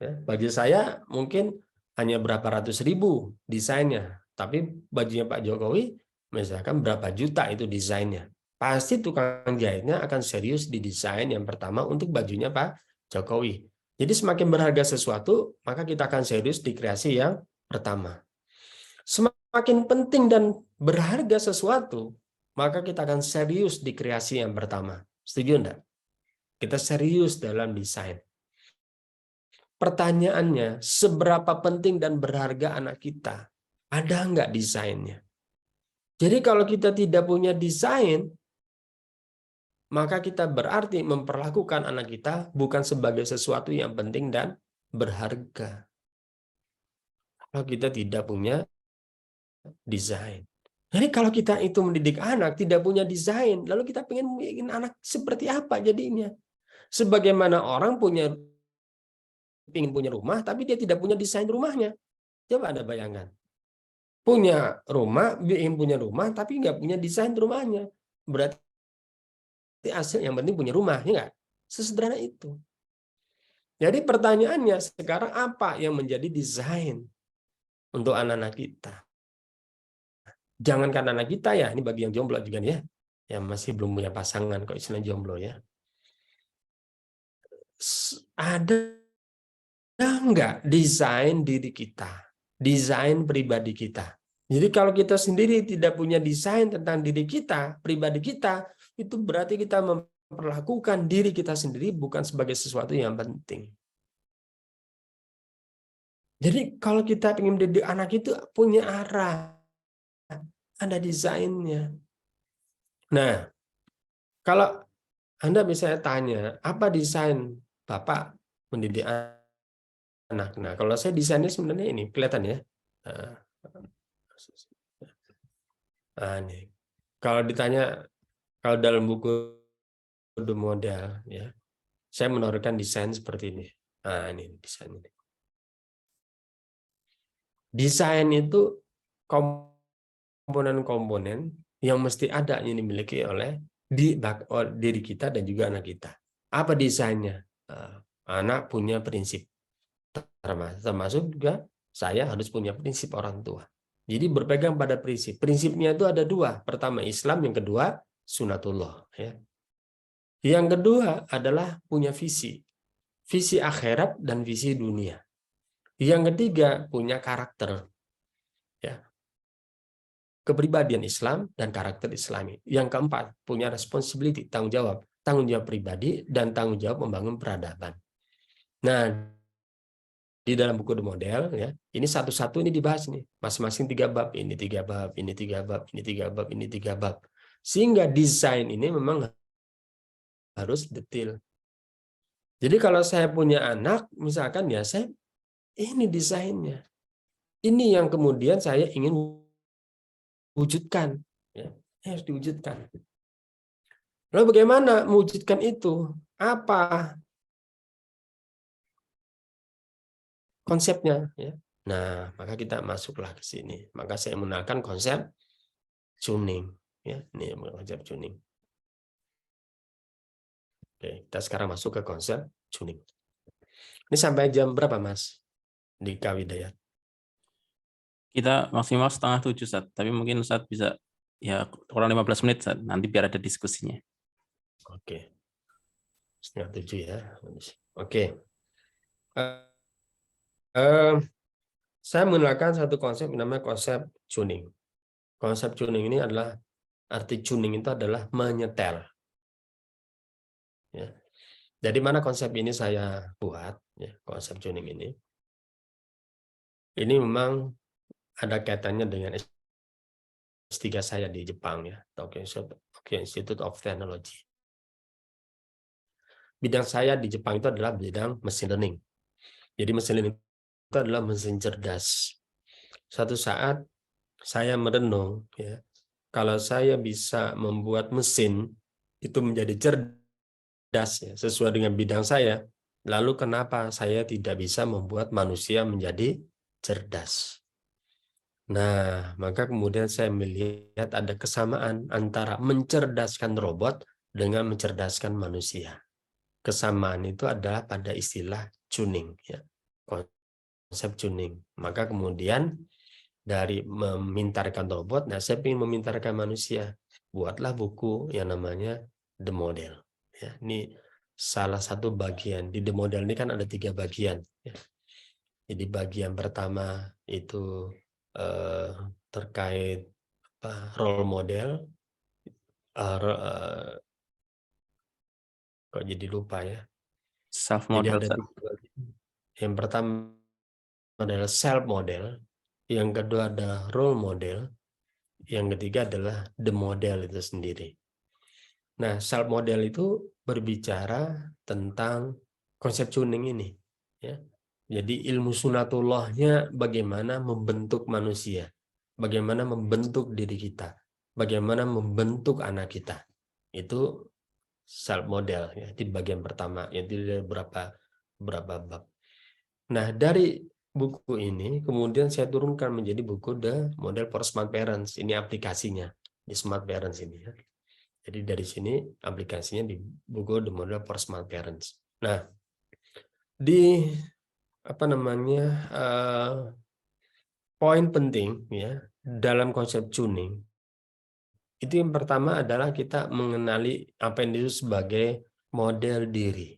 Ya, baju saya mungkin hanya berapa ratus ribu desainnya, tapi bajunya Pak Jokowi misalkan berapa juta itu desainnya. Pasti tukang jahitnya akan serius di desain yang pertama untuk bajunya Pak Jokowi. Jadi semakin berharga sesuatu, maka kita akan serius di kreasi yang pertama. Semakin penting dan berharga sesuatu, maka kita akan serius di kreasi yang pertama. Setuju enggak? Kita serius dalam desain. Pertanyaannya, seberapa penting dan berharga anak kita? Ada nggak desainnya? Jadi kalau kita tidak punya desain, maka kita berarti memperlakukan anak kita bukan sebagai sesuatu yang penting dan berharga. Kalau kita tidak punya desain. Jadi kalau kita itu mendidik anak, tidak punya desain, lalu kita ingin anak seperti apa jadinya? Sebagaimana orang ingin punya rumah, tapi dia tidak punya desain rumahnya. Coba Anda bayangkan. Punya rumah, ingin punya rumah, tapi nggak punya desain rumahnya. Berarti hasil yang penting punya rumah, ya nggak? Sesederhana itu. Jadi pertanyaannya sekarang apa yang menjadi desain untuk anak-anak kita? Jangankan anak kita ya, ini bagi yang jomblo juga nih ya, yang masih belum punya pasangan, kok istilah jomblo ya. Ada nggak desain diri kita, desain pribadi kita? Jadi kalau kita sendiri tidak punya desain tentang diri kita, pribadi kita, itu berarti kita memperlakukan diri kita sendiri bukan sebagai sesuatu yang penting. Jadi kalau kita ingin mendidik anak itu punya arah, ada desainnya. Nah, kalau Anda bisa tanya, apa desain Bapak mendidik anak? Nah, kalau saya desainnya sebenarnya ini, kelihatan ya. Nah, nih. Kalau ditanya, kalau dalam buku The Model, ya, saya menaruhkan desain seperti ini. Nah, ini desain ini. Desain itu komponen-komponen yang mesti ada yang dimiliki oleh diri kita dan juga anak kita. Apa desainnya? Anak punya prinsip. Termasuk juga saya harus punya prinsip orang tua. Jadi berpegang pada prinsip. Prinsipnya itu ada dua. Pertama Islam, yang kedua sunatullah. Ya. Yang kedua adalah punya visi. Visi akhirat dan visi dunia. Yang ketiga punya karakter. Ya. Kepribadian Islam dan karakter Islami. Yang keempat punya responsibility, tanggung jawab. Tanggung jawab pribadi dan tanggung jawab membangun peradaban. Nah, di dalam buku The Model, ya, ini satu-satu ini dibahas nih, masing-masing 3 bab, ini 3 bab, ini 3 bab, ini 3 bab, ini 3 bab. Sehingga desain ini memang harus detail. Jadi kalau saya punya anak, misalkan ya saya ini desainnya, ini yang kemudian saya ingin wujudkan, ya, harus diwujudkan. Lalu bagaimana mewujudkan itu? Apa konsepnya? Ya. Nah, maka kita masuklah ke sini. Maka saya menggunakan konsep tuning. Ya, ini konsep tuning. Oke, kita sekarang masuk ke konsep tuning. Ini sampai jam berapa, Mas? Di Kawidayat. Kita maksimal 6:30, Ustaz. Tapi mungkin Ustaz bisa ya kurang 15 menit, Ustaz. Nanti biar ada diskusinya. Oke. 6:30 ya. Oke. Saya menggunakan satu konsep namanya konsep tuning. Konsep tuning ini adalah, arti tuning itu adalah menyetel. Ya. Jadi mana konsep ini saya buat, ya, konsep tuning ini. Ini memang ada kaitannya dengan S3 saya di Jepang, ya, Tokyo Institute of Technology. Bidang saya di Jepang itu adalah bidang machine learning. Jadi mesin itu adalah mesin cerdas. Suatu saat saya merenung, ya, kalau saya bisa membuat mesin itu menjadi cerdas, ya, sesuai dengan bidang saya, lalu kenapa saya tidak bisa membuat manusia menjadi cerdas? Nah, maka kemudian saya melihat ada kesamaan antara mencerdaskan robot dengan mencerdaskan manusia. Kesamaan itu adalah pada istilah tuning, ya, konsep tuning. Maka kemudian dari memintarkan robot, nah saya ingin memintarkan manusia. Buatlah buku yang namanya The Model. Ya, ini salah satu bagian. Di The Model ini kan ada 3 bagian. Ya. Jadi bagian pertama itu terkait role model. Kok jadi lupa ya. Self Jadi model, ada 3 bagian. Yang pertama adalah self model, yang kedua adalah role model, yang ketiga adalah the model itu sendiri. Nah, self model itu berbicara tentang konsep tuning ini, ya. Jadi ilmu sunatullahnya bagaimana membentuk manusia, bagaimana membentuk diri kita, bagaimana membentuk anak kita. Itu self model, ya, di bagian pertama, yaitu beberapa bab. Nah, dari buku ini kemudian saya turunkan menjadi buku The Model for Smart Parents. Ini aplikasinya di Smart Parents ini, ya. Jadi dari sini aplikasinya di buku The Model for Smart Parents. Nah, di poin penting, ya, dalam konsep tuning itu yang pertama adalah kita mengenali apa yang disebut sebagai model diri.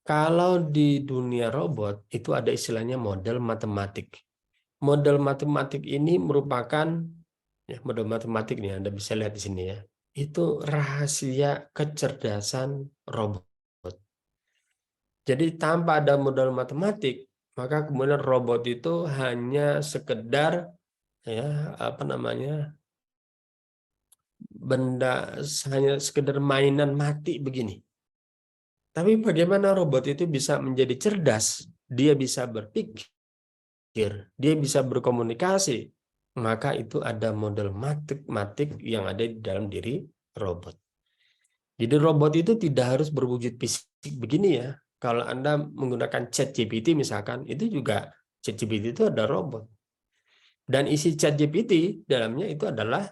Kalau di dunia robot itu ada istilahnya model matematik. Model matematik ini merupakan, ya, model matematik nih Anda bisa lihat di sini, ya. Itu rahasia kecerdasan robot. Jadi tanpa ada model matematik, maka kemudian robot itu hanya sekedar, ya, benda, hanya sekedar mainan mati begini. Tapi bagaimana robot itu bisa menjadi cerdas? Dia bisa berpikir, dia bisa berkomunikasi. Maka itu ada model matematik yang ada di dalam diri robot. Jadi robot itu tidak harus berwujud fisik begini, ya. Kalau Anda menggunakan ChatGPT misalkan, itu juga ChatGPT itu ada robot. Dan isi ChatGPT dalamnya itu adalah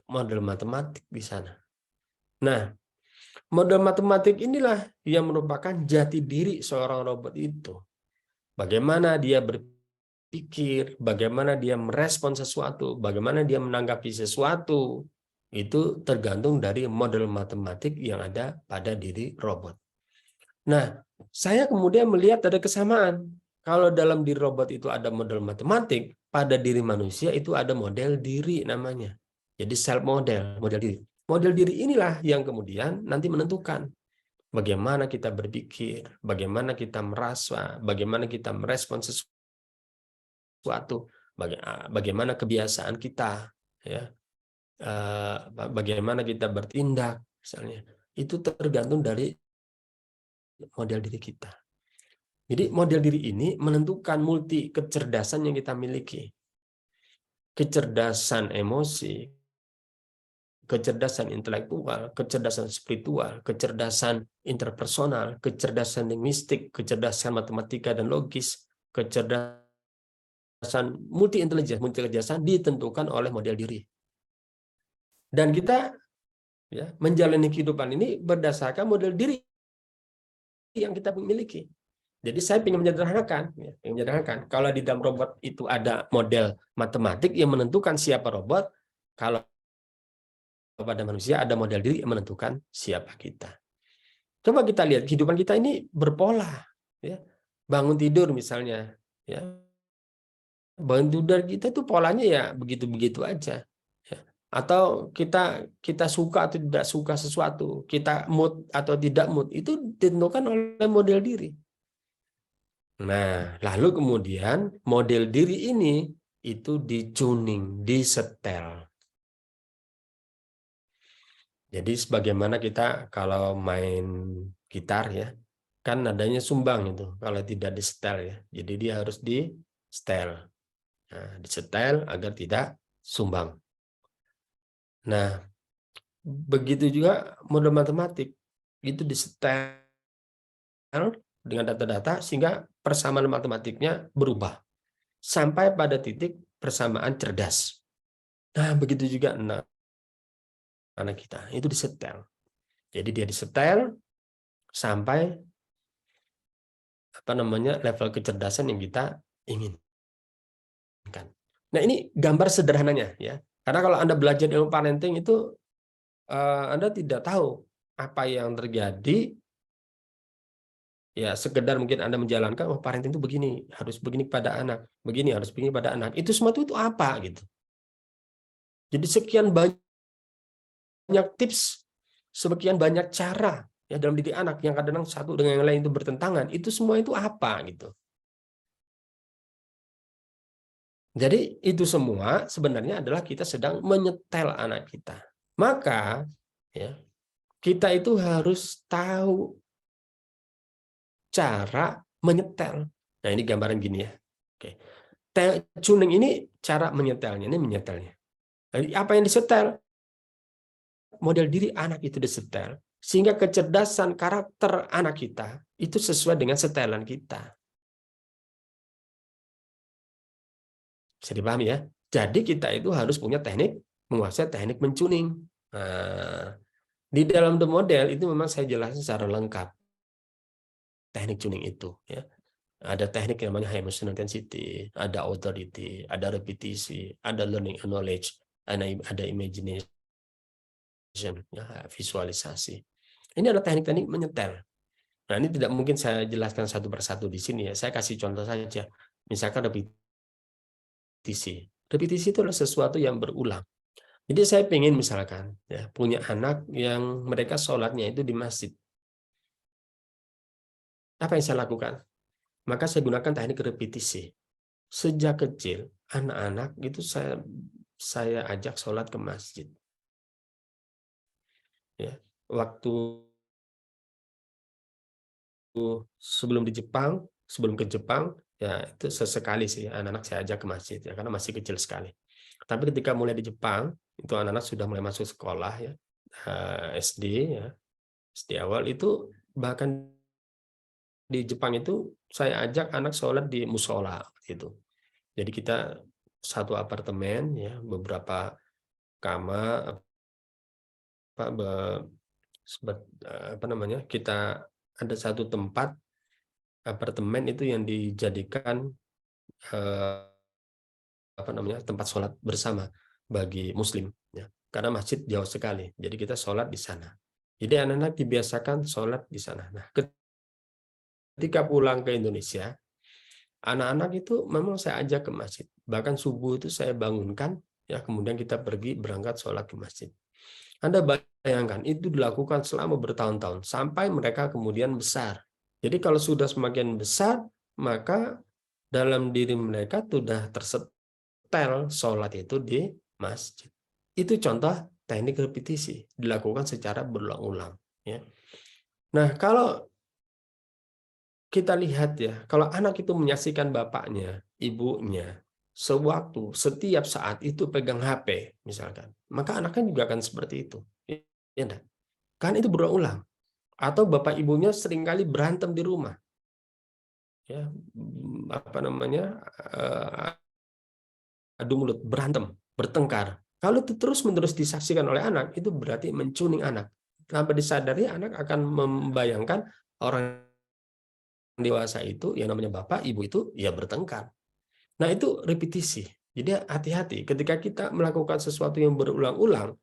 model matematik di sana. Nah, model matematik inilah yang merupakan jati diri seorang robot itu. Bagaimana dia berpikir, bagaimana dia merespon sesuatu, bagaimana dia menanggapi sesuatu, itu tergantung dari model matematik yang ada pada diri robot. Nah, saya kemudian melihat ada kesamaan. Kalau dalam diri robot itu ada model matematik, pada diri manusia itu ada model diri namanya. Jadi self model, model diri. Model diri inilah yang kemudian nanti menentukan bagaimana kita berpikir, bagaimana kita merasa, bagaimana kita merespon sesuatu, bagaimana kebiasaan kita, ya, bagaimana kita bertindak, misalnya. Itu tergantung dari model diri kita. Jadi model diri ini menentukan multi kecerdasan yang kita miliki. Kecerdasan emosi, kecerdasan intelektual, kecerdasan spiritual, kecerdasan interpersonal, kecerdasan linguistik, kecerdasan matematika dan logis, kecerdasan multi intelijensan ditentukan oleh model diri. Dan kita, ya, menjalani kehidupan ini berdasarkan model diri yang kita miliki. Jadi saya ingin menyederhanakan, kalau di dalam robot itu ada model matematik yang menentukan siapa robot, kalau pada manusia ada model diri yang menentukan siapa kita. Coba kita lihat kehidupan kita ini berpola, ya. Bangun tidur misalnya, ya. Bangun tidur kita tuh polanya ya begitu-begitu aja. Ya. Atau kita suka atau tidak suka sesuatu, kita mood atau tidak mood, itu ditentukan oleh model diri. Nah, lalu kemudian model diri ini itu di-tuning, disetel. Jadi sebagaimana kita kalau main gitar, ya, kan nadanya sumbang itu kalau tidak disetel ya. Jadi dia harus disetel. Nah, disetel agar tidak sumbang. Nah, begitu juga model matematik itu disetel dengan data-data sehingga persamaan matematiknya berubah sampai pada titik persamaan cerdas. Nah, begitu juga anak kita itu disetel. Jadi dia disetel sampai level kecerdasan yang kita inginkan. Nah, ini gambar sederhananya ya. Karena kalau Anda belajar ilmu parenting itu Anda tidak tahu apa yang terjadi, ya sekedar mungkin Anda menjalankan, oh parenting itu begini, harus begini pada anak, begini harus begini pada anak. Itu semua itu apa gitu. Jadi sekian banyak tips, sekian banyak cara ya dalam didik anak yang kadang-kadang satu dengan yang lain itu bertentangan. Itu semua itu apa gitu. Jadi itu semua sebenarnya adalah kita sedang menyetel anak kita. Maka ya kita itu harus tahu cara menyetel. Nah, ini gambaran gini ya. Oke. Tuning ini cara menyetelnya, ini menyetelnya. Jadi apa yang disetel? Model diri anak itu disetel sehingga kecerdasan karakter anak kita itu sesuai dengan setelan kita. Bisa dipahami ya? Jadi kita itu harus punya teknik, menguasai teknik mentuning. Nah, di dalam The Model itu memang saya jelaskan secara lengkap teknik tuning itu. Ya. Ada teknik yang namanya high emotional intensity, ada authority, ada repetisi, ada learning and knowledge, ada imagination, ya, visualisasi. Ini adalah teknik-teknik menyetel. Nah, ini tidak mungkin saya jelaskan satu persatu di sini ya. Saya kasih contoh saja. Misalkan repetisi. Repetisi itu adalah sesuatu yang berulang. Jadi saya ingin misalkan ya, punya anak yang mereka sholatnya itu di masjid. Apa yang saya lakukan? Maka saya gunakan teknik repetisi. Sejak kecil, anak-anak itu saya ajak sholat ke masjid. Ya, waktu sebelum ke Jepang, ya itu sesekali sih anak-anak saya ajak ke masjid ya karena masih kecil sekali. Tapi ketika mulai di Jepang, itu anak-anak sudah mulai masuk sekolah ya, SD ya, SD awal itu bahkan di Jepang itu saya ajak anak sholat di musola gitu. Jadi kita satu apartemen ya, beberapa kamar kita ada satu tempat apartemen itu yang dijadikan tempat sholat bersama bagi muslim ya. Karena masjid jauh sekali. Jadi kita sholat di sana. Jadi anak-anak dibiasakan sholat di sana. Nah, ketika pulang ke Indonesia, anak-anak itu memang saya ajak ke masjid. Bahkan subuh itu saya bangunkan, ya kemudian kita berangkat sholat ke masjid. Anda bayangkan, itu dilakukan selama bertahun-tahun, sampai mereka kemudian besar. Jadi kalau sudah semakin besar, maka dalam diri mereka sudah tersetel sholat itu di masjid. Itu contoh teknik repetisi, dilakukan secara berulang-ulang. Ya. Nah, kalau kita lihat ya, kalau anak itu menyaksikan bapaknya, ibunya, setiap saat itu pegang HP, misalkan, maka anaknya juga akan seperti itu. Ya, kan itu berulang-ulang. Atau bapak ibunya seringkali berantem di rumah. Ya, adu mulut, berantem, bertengkar. Kalau itu terus-menerus disaksikan oleh anak, itu berarti mencuning anak. Tanpa disadari, anak akan membayangkan orang dewasa itu, yang namanya bapak, ibu itu, ya bertengkar. Nah, itu repetisi. Jadi hati-hati, ketika kita melakukan sesuatu yang berulang-ulang,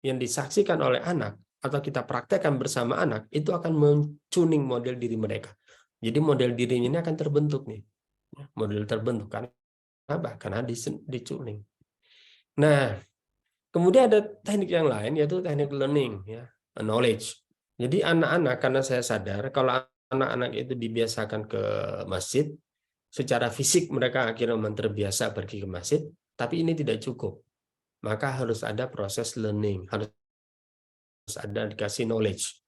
yang disaksikan oleh anak, atau kita praktekkan bersama anak, itu akan mencuning model diri mereka. Jadi model dirinya ini akan terbentuk nih. Model terbentuk. Karena dicuning. Nah, kemudian ada teknik yang lain, yaitu teknik learning, ya, knowledge. Jadi anak-anak, karena saya sadar, kalau anak-anak itu dibiasakan ke masjid, secara fisik mereka akhirnya terbiasa pergi ke masjid, tapi ini tidak cukup. Maka harus ada proses learning, harus ada dikasih knowledge.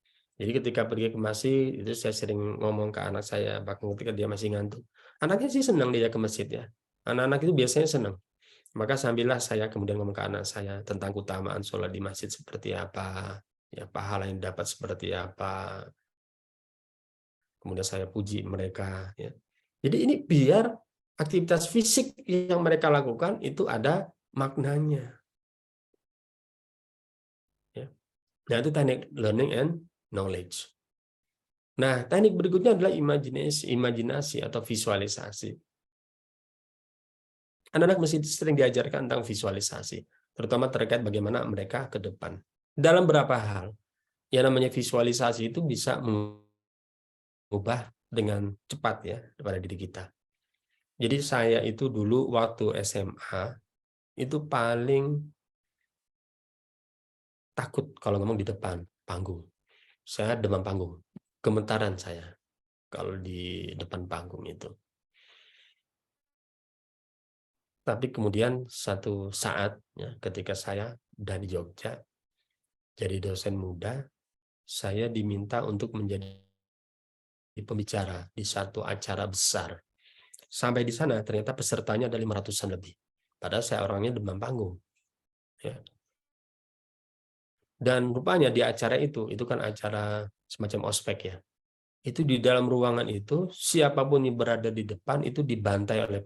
Jadi ketika pergi ke masjid, itu saya sering ngomong ke anak saya, bahkan ketika dia masih ngantuk. Anaknya sih senang dia ke masjid ya. Anak-anak itu biasanya senang. Maka sambillah saya kemudian ngomong ke anak saya tentang keutamaan sholat di masjid seperti apa, ya pahala yang dapat seperti apa. Kemudian saya puji mereka. Ya. Jadi ini biar aktivitas fisik yang mereka lakukan itu ada maknanya. Ya. Nah itu teknik learning and knowledge. Nah teknik berikutnya adalah imajinasi atau visualisasi. Anak-anak mesti sering diajarkan tentang visualisasi, terutama terkait bagaimana mereka ke depan. Dalam beberapa hal, yang namanya visualisasi itu bisa mengubah dengan cepat ya pada diri kita. Jadi saya itu dulu waktu SMA itu paling takut kalau ngomong di depan panggung. Saya demam panggung, gemetaran saya kalau di depan panggung itu. Tapi kemudian satu saat ya, ketika saya udah di Jogja, jadi dosen muda, saya diminta untuk menjadi pembicara di satu acara besar. Sampai di sana ternyata pesertanya ada 500-an lebih. Padahal saya orangnya demam panggung. Ya. Dan rupanya di acara itu kan acara semacam ospek ya. Itu di dalam ruangan itu, siapapun yang berada di depan itu dibantai oleh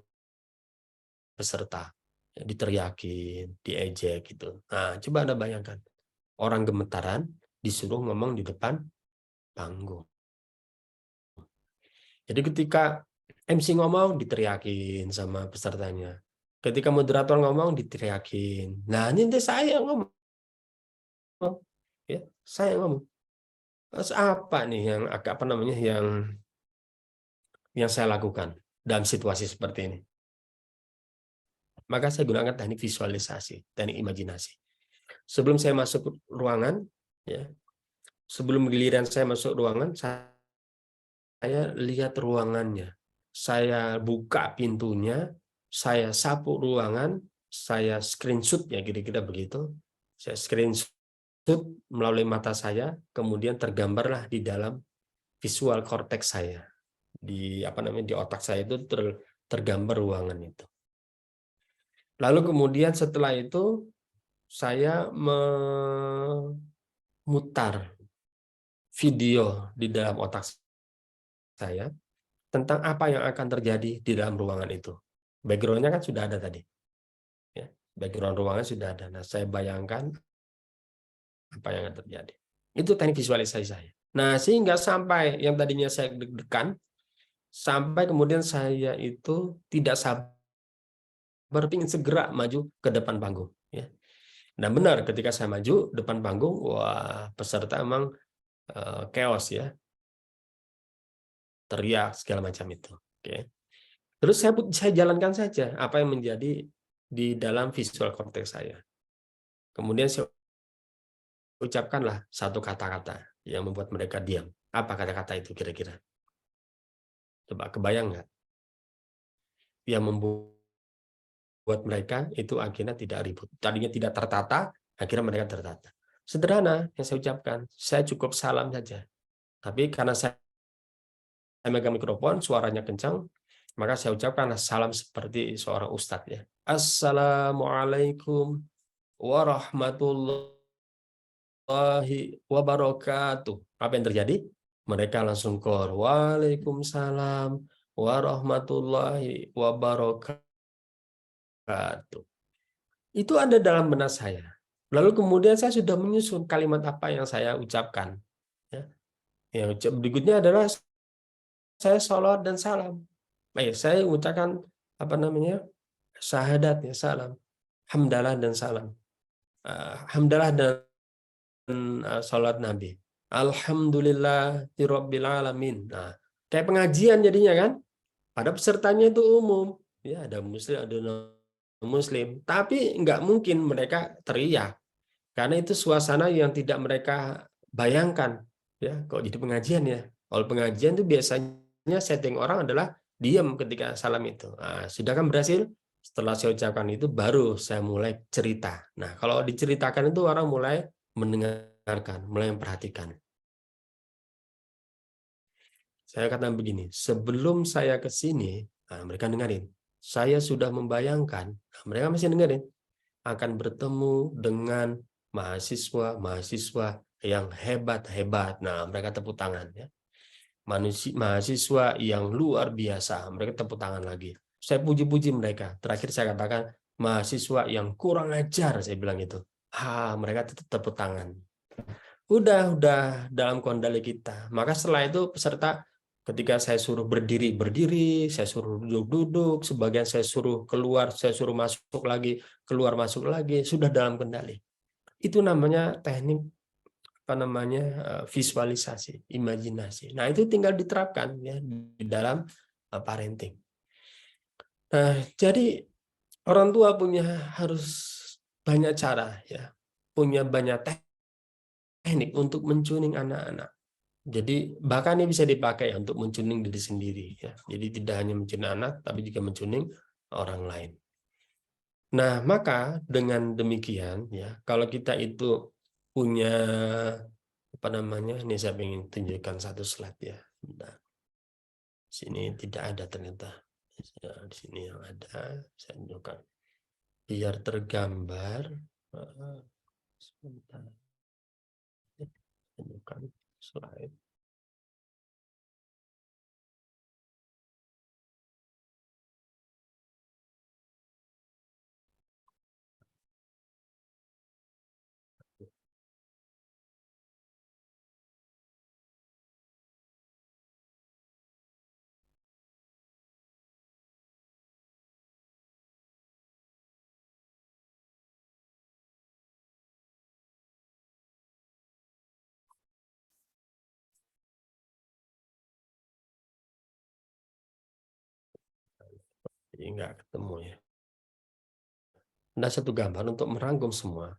peserta. Ya, diteriakin, diejek gitu. Nah, coba Anda bayangkan. Orang gemetaran disuruh ngomong di depan panggung. Jadi ketika MC ngomong diteriakin sama pesertanya. Ketika moderator ngomong diteriakin. Nah, ini saya ngomong. Ya, saya ngomong. Terus apa nih yang yang saya lakukan dalam situasi seperti ini? Maka saya gunakan teknik visualisasi, teknik imajinasi. Sebelum saya masuk ruangan, ya, sebelum giliran saya masuk ruangan, saya lihat ruangannya. Saya buka pintunya, saya sapu ruangan, saya screenshot ya kira-kira begitu. Saya screenshot melalui mata saya, kemudian tergambarlah di dalam visual cortex saya. Di di otak saya itu tergambar ruangan itu. Lalu kemudian setelah itu saya memutar video di dalam otak saya tentang apa yang akan terjadi di dalam ruangan itu. Background-nya kan sudah ada tadi. Ya, background ruangan sudah ada. Nah, saya bayangkan apa yang akan terjadi. Itu teknik visualisasi saya. Nah, sehingga sampai yang tadinya saya deg-degan, sampai kemudian saya itu tidak sabar ingin segera maju ke depan panggung. Ya. Dan benar, ketika saya maju depan panggung, wah peserta emang chaos ya, teriak segala macam itu. Oke. Terus saya jalankan saja apa yang menjadi di dalam visual cortex saya. Kemudian saya ucapkanlah satu kata-kata yang membuat mereka diam. Apa kata-kata itu kira-kira? Coba kebayang nggak? Yang membuat mereka itu akhirnya tidak ribut. Tadinya tidak tertata, akhirnya mereka tertata. Sederhana yang saya ucapkan, saya cukup salam saja. Tapi karena saya megang mikrofon, suaranya kencang, maka saya ucapkan salam seperti seorang ustadz ya. Assalamualaikum warahmatullahi wabarakatuh. Apa yang terjadi? Mereka langsung keluar. Waalaikumsalam warahmatullahi wabarakatuh. Itu ada dalam benak saya. Lalu kemudian saya sudah menyusun kalimat apa yang saya ucapkan. Ya. Yang berikutnya adalah saya salawat dan salam. Baik, saya mengucapkan syahadat ya salam, hamdalah dan salam, hamdalah dan salat Nabi. Alhamdulillahirabbil alamin. Nah, kayak pengajian jadinya kan. Pada pesertanya itu umum, ya ada muslim, ada non muslim, tapi nggak mungkin mereka teriak karena itu suasana yang tidak mereka bayangkan. Ya, kok jadi pengajian ya. Kalau pengajian itu biasanya setting orang adalah diam ketika salam itu. Nah, sudah kan berhasil. Setelah saya ucapkan itu baru saya mulai cerita. Nah, kalau diceritakan itu orang mulai mendengarkan, mulai memperhatikan. Saya katakan begini, sebelum saya ke sini, nah mereka dengerin. Saya sudah membayangkan, nah mereka masih dengerin, akan bertemu dengan mahasiswa yang hebat-hebat. Nah, mereka tepuk tangan ya. Mahasiswa yang luar biasa, mereka tepuk tangan lagi. Saya puji-puji mereka. Terakhir saya katakan mahasiswa yang kurang ajar, saya bilang itu. Mereka tepuk tangan. Udah dalam kendali kita. Maka setelah itu peserta ketika saya suruh berdiri, saya suruh duduk, sebagian saya suruh keluar, saya suruh masuk lagi, keluar masuk lagi, sudah dalam kendali. Itu namanya teknik visualisasi, imajinasi. Nah, itu tinggal diterapkan ya di dalam parenting. Nah, jadi orang tua harus banyak cara ya, punya banyak teknik untuk mentuning anak-anak. Jadi bahkan ini bisa dipakai untuk mentuning diri sendiri ya. Jadi tidak hanya mentuning anak tapi juga mentuning orang lain. Nah, maka dengan demikian ya, kalau kita itu punya ini saya ingin tunjukkan satu slide ya. Nah, sini tidak ada ternyata. Di sini yang ada saya tunjukkan. Biar tergambar. Sebentar. Tunjukkan slide. Jadi nggak ketemu ya. Ada satu gambar untuk merangkum semua.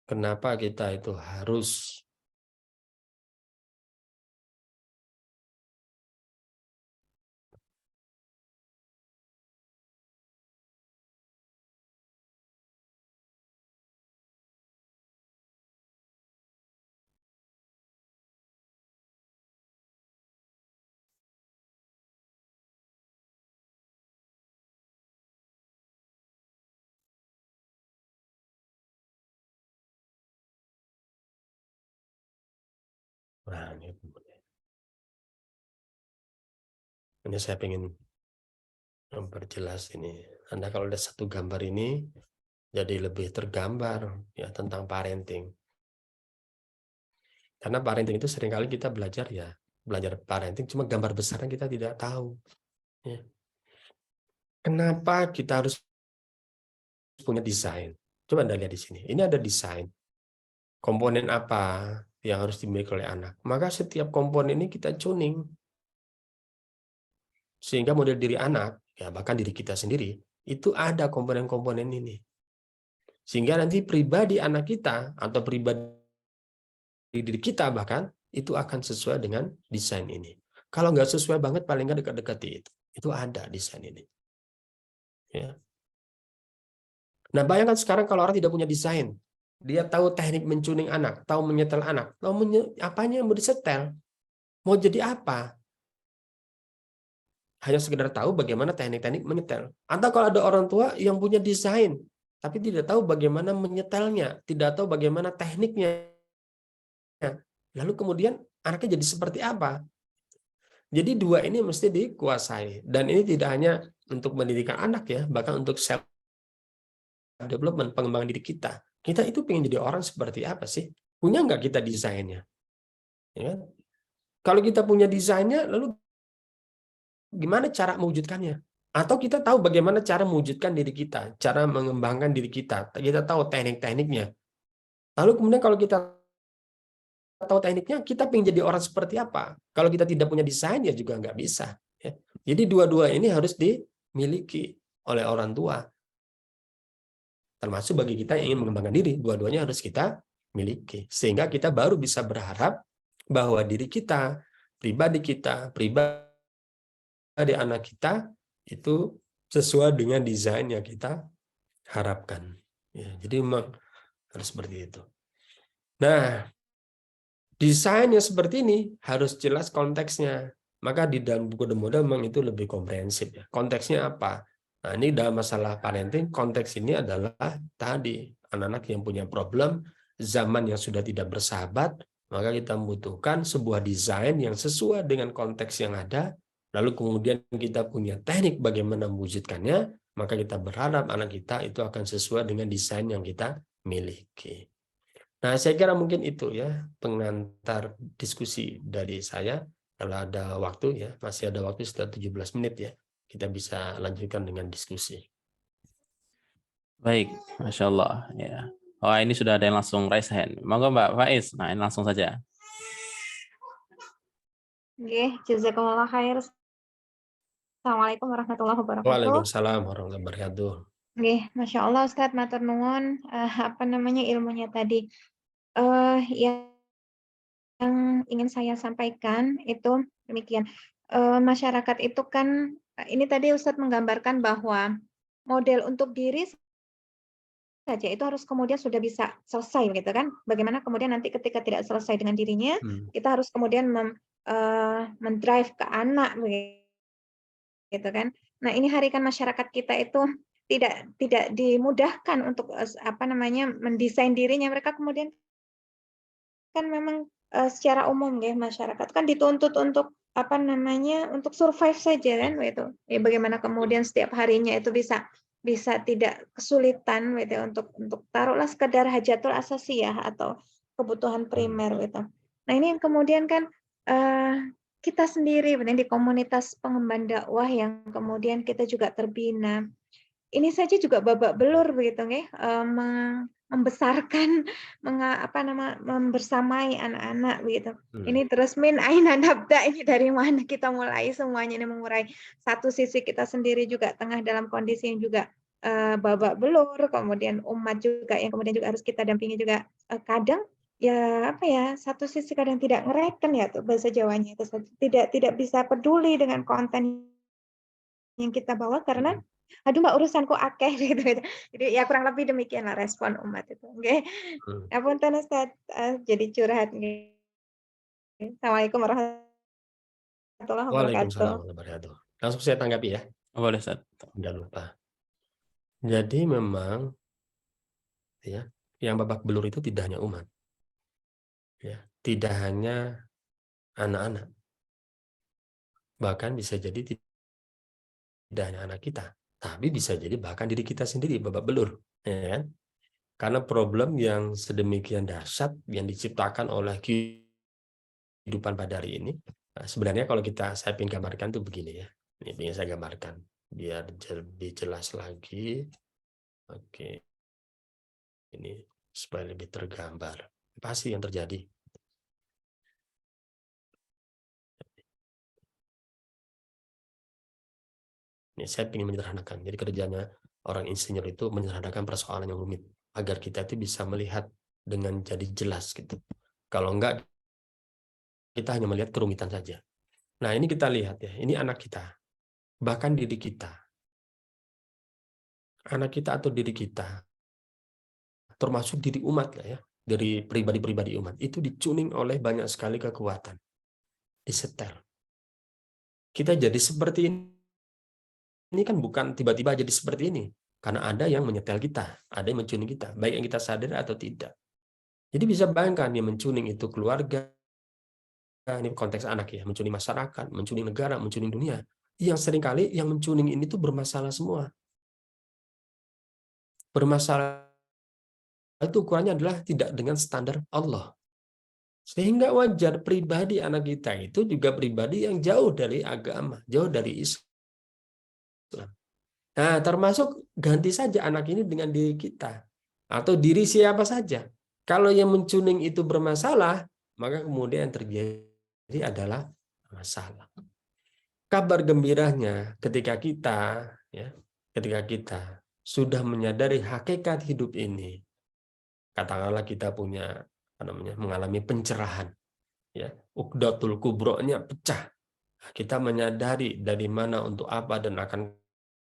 Kenapa kita itu harus ini saya ingin memperjelas ini. Anda kalau ada satu gambar ini jadi lebih tergambar ya tentang parenting. Karena parenting itu seringkali kita belajar parenting cuma gambar besarnya kita tidak tahu. Ya. Kenapa kita harus punya desain? Coba Anda lihat di sini. Ini ada desain. Komponen apa yang harus dimiliki oleh anak? Maka setiap komponen ini kita tuning. Sehingga model diri anak, ya bahkan diri kita sendiri, itu ada komponen-komponen ini. Sehingga nanti pribadi anak kita atau pribadi diri kita bahkan itu akan sesuai dengan desain ini. Kalau nggak sesuai banget, paling nggak dekat-dekati itu. Itu ada desain ini. Ya. Nah, bayangkan sekarang kalau orang tidak punya desain, dia tahu teknik mentuning anak, tahu menyetel anak, tahu apanya yang mau disetel, mau jadi apa? Hanya sekedar tahu bagaimana teknik-teknik menyetel. Atau kalau ada orang tua yang punya desain, tapi tidak tahu bagaimana menyetelnya, tidak tahu bagaimana tekniknya. Lalu kemudian anaknya jadi seperti apa? Jadi dua ini mesti dikuasai. Dan ini tidak hanya untuk pendidikan anak ya, bahkan untuk self development, pengembangan diri kita. Kita itu pengen jadi orang seperti apa sih? Punya nggak kita desainnya? Ya. Kalau kita punya desainnya, lalu gimana cara mewujudkannya? Atau kita tahu bagaimana cara mewujudkan diri kita, cara mengembangkan diri kita. Kita tahu teknik-tekniknya. Lalu kemudian kalau kita tahu tekniknya, kita pengen jadi orang seperti apa? Kalau kita tidak punya desain, ya juga nggak bisa. Ya. Jadi dua-dua ini harus dimiliki oleh orang tua. Termasuk bagi kita yang ingin mengembangkan diri, dua-duanya harus kita miliki. Sehingga kita baru bisa berharap bahwa diri kita, pribadi anak kita, itu sesuai dengan desain yang kita harapkan. Ya, jadi memang harus seperti itu. Nah, desainnya seperti ini harus jelas konteksnya. Maka di dalam buku The Model memang itu lebih komprehensif ya. Konteksnya apa? Nah, ini dalam masalah parenting, konteks ini adalah tadi anak-anak yang punya problem, zaman yang sudah tidak bersahabat, maka kita membutuhkan sebuah desain yang sesuai dengan konteks yang ada, lalu kemudian kita punya teknik bagaimana mewujudkannya, maka kita berharap anak kita itu akan sesuai dengan desain yang kita miliki. Nah, saya kira mungkin itu ya pengantar diskusi dari saya. Kalau ada waktu ya, masih ada waktu sekitar 17 menit ya, kita bisa lanjutkan dengan diskusi. Baik, Masya Allah. Ya. Oh, ini sudah ada yang langsung raise hand. Monggo Mbak Faiz. Nah, ini langsung saja. Oke, jazakumullah khair. Assalamualaikum warahmatullahi wabarakatuh. Waalaikumsalam warahmatullahi wabarakatuh. Oke, Masya Allah Ustadz, matur nuwun ilmunya tadi. Yang ingin saya sampaikan itu demikian. Masyarakat itu kan ini tadi Ustadz menggambarkan bahwa model untuk diri saja itu harus kemudian sudah bisa selesai gitu kan. Bagaimana kemudian nanti ketika tidak selesai dengan dirinya, kita harus kemudian mendrive ke anak gitu kan. Nah, ini hari kan masyarakat kita itu tidak dimudahkan untuk mendesain dirinya. Mereka kemudian kan memang secara umum ya masyarakat kan dituntut untuk untuk survive saja kan gitu. Ya, bagaimana kemudian setiap harinya itu bisa tidak kesulitan gitu untuk taruhlah sekedar hajatul asasiyah atau kebutuhan primer gitu. Nah, ini yang kemudian kan kita sendiri di komunitas pengemban dakwah yang kemudian kita juga terbina. Ini saja juga babak belur begitu ya, membesarkan membersamai anak-anak begitu. Ini terus min aina nabda, ini dari mana kita mulai semuanya ini mengurai. Satu sisi kita sendiri juga tengah dalam kondisi yang juga babak belur, kemudian umat juga yang kemudian juga harus kita dampingi juga kadang ya satu sisi kadang tidak ngereken ya tuh bahasa Jawanya itu tidak bisa peduli dengan konten yang kita bawa karena aduh Mbak urusanku akeh gitu. Jadi ya kurang lebih demikianlah respon umat itu. Nggih. Ngapunten Ustaz, jadi curhat nggih. Assalamualaikum warahmatullahi wabarakatuh. Waalaikumsalam warahmatullahi wabarakatuh. Langsung saya tanggapi ya. Boleh, Ustaz. Jangan lupa. Jadi memang ya, yang babak belur itu tidak hanya umat. Ya, tidak hanya anak-anak. Bahkan bisa jadi tidak hanya anak kita, tapi bisa jadi bahkan diri kita sendiri babak belur, ya kan? Karena problem yang sedemikian dahsyat yang diciptakan oleh kehidupan pada hari ini, sebenarnya kalau saya ingin gambarkan tuh begini ya, ini ingin saya gambarkan biar lebih jelas lagi. Oke, ini supaya lebih tergambar. Apa sih yang terjadi? Ini saya ingin menyederhanakan. Jadi kerjanya orang insinyur itu menyederhanakan persoalan yang rumit agar kita itu bisa melihat dengan jadi jelas gitu. Kalau enggak, kita hanya melihat kerumitan saja. Nah, ini kita lihat ya, ini anak kita, bahkan diri kita. Anak kita atau diri kita, termasuk diri umat lah ya, dari pribadi-pribadi umat, itu dicuning oleh banyak sekali kekuatan. Disetel. Kita jadi seperti ini kan bukan tiba-tiba jadi seperti ini. Karena ada yang menyetel kita, ada yang mencuning kita, baik yang kita sadar atau tidak. Jadi bisa bayangkan, yang mencuning itu keluarga, ini konteks anak ya, mencuning masyarakat, mencuning negara, mencuning dunia. Yang seringkali yang mencuning ini tuh bermasalah semua. Bermasalah itu ukurannya adalah tidak dengan standar Allah. Sehingga wajar pribadi anak kita itu juga pribadi yang jauh dari agama, jauh dari Islam. Nah, termasuk ganti saja anak ini dengan diri kita. Atau diri siapa saja. Kalau yang mencuning itu bermasalah, maka kemudian yang terjadi adalah masalah. Kabar gembiranya ketika kita sudah menyadari hakikat hidup ini, katakanlah kita mengalami pencerahan, ya, ukdatul kubronya pecah. Kita menyadari dari mana, untuk apa, dan akan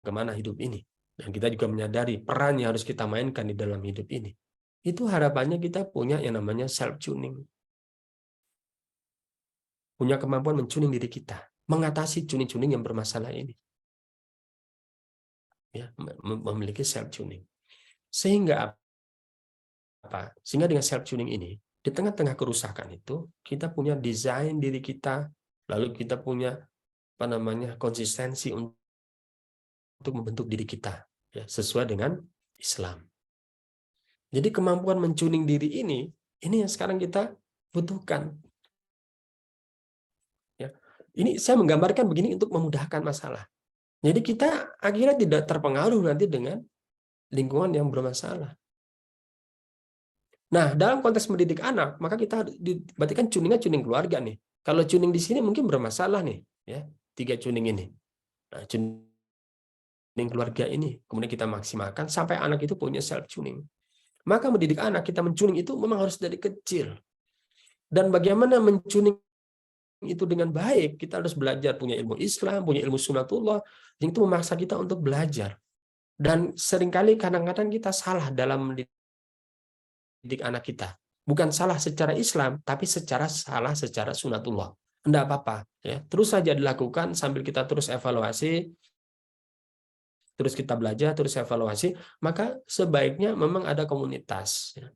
kemana hidup ini. Dan kita juga menyadari peran yang harus kita mainkan di dalam hidup ini. Itu harapannya kita punya yang namanya self-tuning. Punya kemampuan mentuning diri kita. mengatasi cuning-cuning yang bermasalah ini. Ya, memiliki self tuning. Sehingga apa? Sehingga dengan self tuning ini, di tengah-tengah kerusakan itu, kita punya desain diri kita, lalu kita punya apa namanya konsistensi untuk membentuk diri kita ya sesuai dengan Islam. Jadi kemampuan mentuning diri ini yang sekarang kita butuhkan. Ya. Ini saya menggambarkan begini untuk memudahkan masalah. Jadi kita akhirnya tidak terpengaruh nanti dengan lingkungan yang bermasalah. Nah, dalam konteks mendidik anak, maka kita berarti kan tuningnya tuning keluarga nih. Kalau tuning di sini mungkin bermasalah nih, ya 3 tuning ini. Nah, tuning keluarga ini kemudian kita maksimalkan sampai anak itu punya self tuning. Maka mendidik anak kita mentuning itu memang harus dari kecil. Dan bagaimana mentuning itu dengan baik, kita harus belajar punya ilmu Islam, punya ilmu sunatullah, yang itu memaksa kita untuk belajar. Dan seringkali kadang-kadang kita salah dalam mendidik anak kita. Bukan salah secara Islam, tapi salah secara sunatullah. Tidak apa-apa, ya. Terus saja dilakukan sambil kita terus evaluasi, terus kita belajar, terus evaluasi, maka sebaiknya memang ada komunitas. Ya.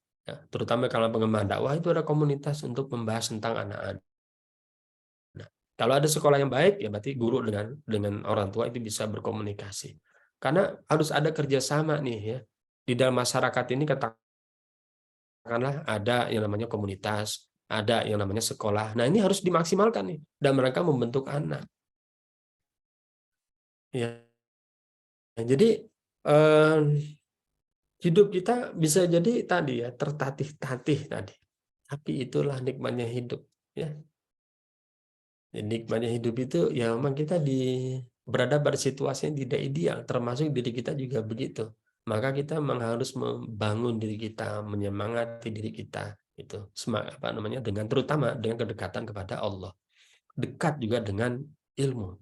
Terutama kalau pengembangan dakwah itu ada komunitas untuk membahas tentang anak-anak. Nah, kalau ada sekolah yang baik, ya berarti guru dengan orang tua itu bisa berkomunikasi. Karena harus ada kerjasama nih ya. Di dalam masyarakat ini katakanlah ada yang namanya komunitas, ada yang namanya sekolah. Nah ini harus dimaksimalkan nih. Dan mereka membentuk anak. Ya. Jadi hidup kita bisa jadi tadi ya tertatih-tatih tadi. Tapi itulah nikmatnya hidup. Ya. Nikmatnya hidup itu ya memang kita berada pada situasi yang tidak ideal, termasuk diri kita juga begitu. Maka kita memang harus membangun diri kita, menyemangati diri kita itu apa namanya terutama dengan kedekatan kepada Allah. Dekat juga dengan ilmu,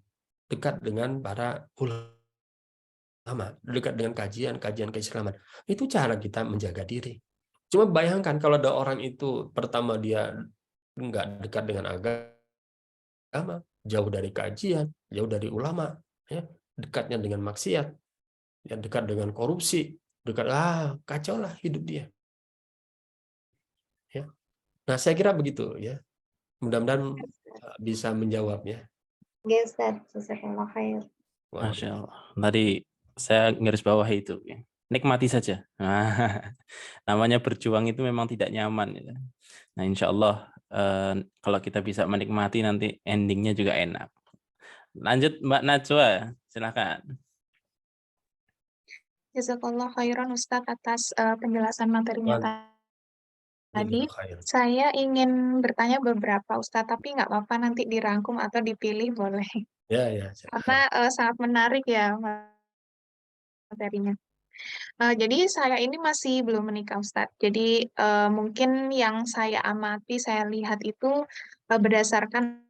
dekat dengan para ulama, dekat dengan kajian keislaman. Itu cara kita menjaga diri. Cuma bayangkan kalau ada orang itu pertama dia nggak dekat dengan agama, jauh dari kajian, jauh dari ulama, ya, dekatnya dengan maksiat, ya, dekat dengan korupsi, kacau lah hidup dia. Ya. Nah, saya kira begitu ya. Mudah-mudahan bisa menjawabnya. Ya, Ustaz. Jazakallah khair. Masya Allah. Tadi saya garis bawah itu. Ya. Nikmati saja. Nah, namanya berjuang itu memang tidak nyaman. Ya. Nah, insya Allah kalau kita bisa menikmati nanti endingnya juga enak. Lanjut Mbak Najwa, silakan. Jazakallah khairan Ustadz atas penjelasan materinya tadi. Saya ingin bertanya beberapa Ustadz, tapi nggak apa-apa nanti dirangkum atau dipilih boleh. Ya. Karena sangat menarik ya materinya. Jadi saya ini masih belum menikah Ustadz. Jadi mungkin yang saya amati, saya lihat itu berdasarkan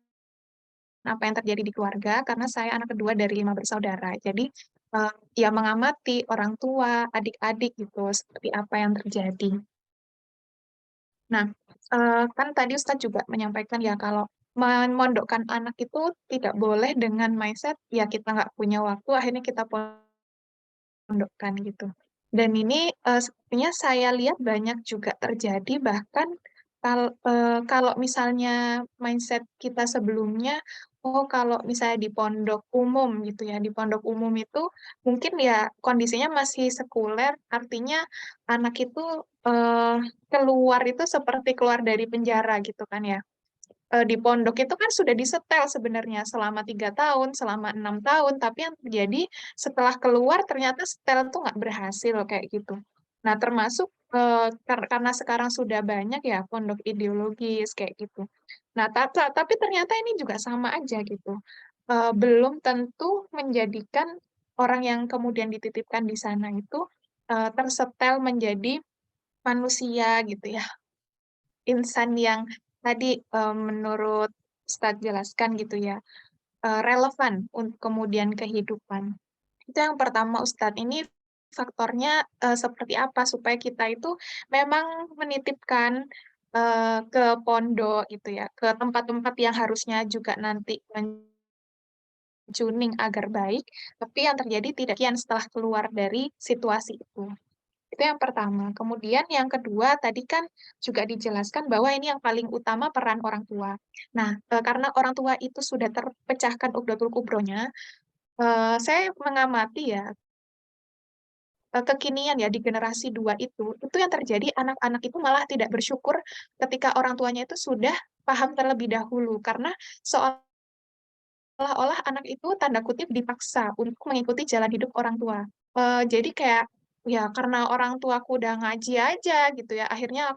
apa yang terjadi di keluarga, karena saya anak kedua dari 5 bersaudara. Jadi ya mengamati orang tua, adik-adik gitu, seperti apa yang terjadi. Nah, kan tadi Ustadz juga menyampaikan ya kalau memondokkan anak itu tidak boleh dengan mindset ya kita nggak punya waktu, akhirnya kita pondokkan gitu. Dan ini sepertinya saya lihat banyak juga terjadi, bahkan kalau misalnya mindset kita sebelumnya, oh kalau misalnya di pondok umum gitu ya, di pondok umum itu mungkin ya kondisinya masih sekuler, artinya anak itu keluar itu seperti keluar dari penjara gitu kan ya. Di pondok itu kan sudah disetel sebenarnya selama 3 tahun, selama 6 tahun, tapi yang terjadi setelah keluar ternyata setel tuh nggak berhasil kayak gitu. Nah, termasuk karena sekarang sudah banyak ya pondok ideologis kayak gitu. Nah, tapi ternyata ini juga sama aja gitu. Belum tentu menjadikan orang yang kemudian dititipkan di sana itu tersetel menjadi manusia gitu ya, insan yang tadi menurut Ustadz jelaskan gitu ya, relevan untuk kemudian kehidupan. Itu yang pertama Ustadz, ini faktornya seperti apa supaya kita itu memang menitipkan ke pondok gitu ya, ke tempat-tempat yang harusnya juga nanti tuning agar baik, tapi yang terjadi tidak kian setelah keluar dari situasi itu. Itu yang pertama. Kemudian yang kedua tadi kan juga dijelaskan bahwa ini yang paling utama peran orang tua. Nah, karena orang tua itu sudah terpecahkan Uqdatul Kubronya, saya mengamati ya, kekinian ya di generasi 2 itu yang terjadi anak-anak itu malah tidak bersyukur ketika orang tuanya itu sudah paham terlebih dahulu, karena seolah-olah anak itu tanda kutip "dipaksa" untuk mengikuti jalan hidup orang tua. Jadi kayak, ya karena orang tuaku udah ngaji aja gitu ya, akhirnya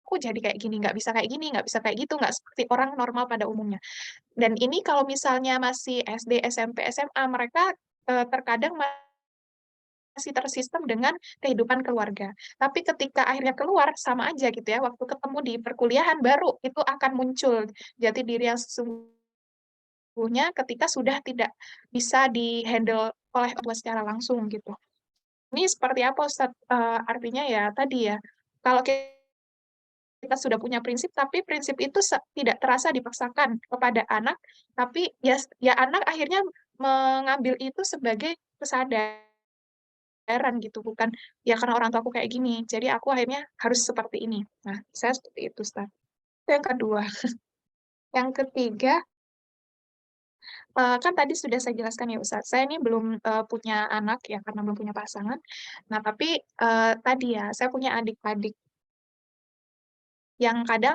aku jadi kayak gini, nggak bisa kayak gini, nggak bisa kayak gitu, nggak seperti orang normal pada umumnya. Dan ini kalau misalnya masih SD, SMP, SMA, mereka, terkadang masih tersistem dengan kehidupan keluarga. Tapi ketika akhirnya keluar, sama aja gitu ya, waktu ketemu di perkuliahan baru itu akan muncul jati diri yang sesungguhnya ketika sudah tidak bisa di-handle oleh orang tua secara langsung gitu. Ini seperti apa Ustadz? Artinya ya tadi ya, kalau kita sudah punya prinsip, tapi prinsip itu tidak terasa dipaksakan kepada anak, tapi ya anak akhirnya mengambil itu sebagai kesadaran gitu, bukan, "Ya karena orang tuaku kayak gini, jadi aku akhirnya harus seperti ini." Nah, saya seperti itu, Ustaz. Itu yang kedua. Yang ketiga, kan tadi sudah saya jelaskan ya, Ustaz, saya ini belum, punya anak ya, karena belum punya pasangan. Nah, tapi, tadi ya, saya punya adik-adik yang kadang,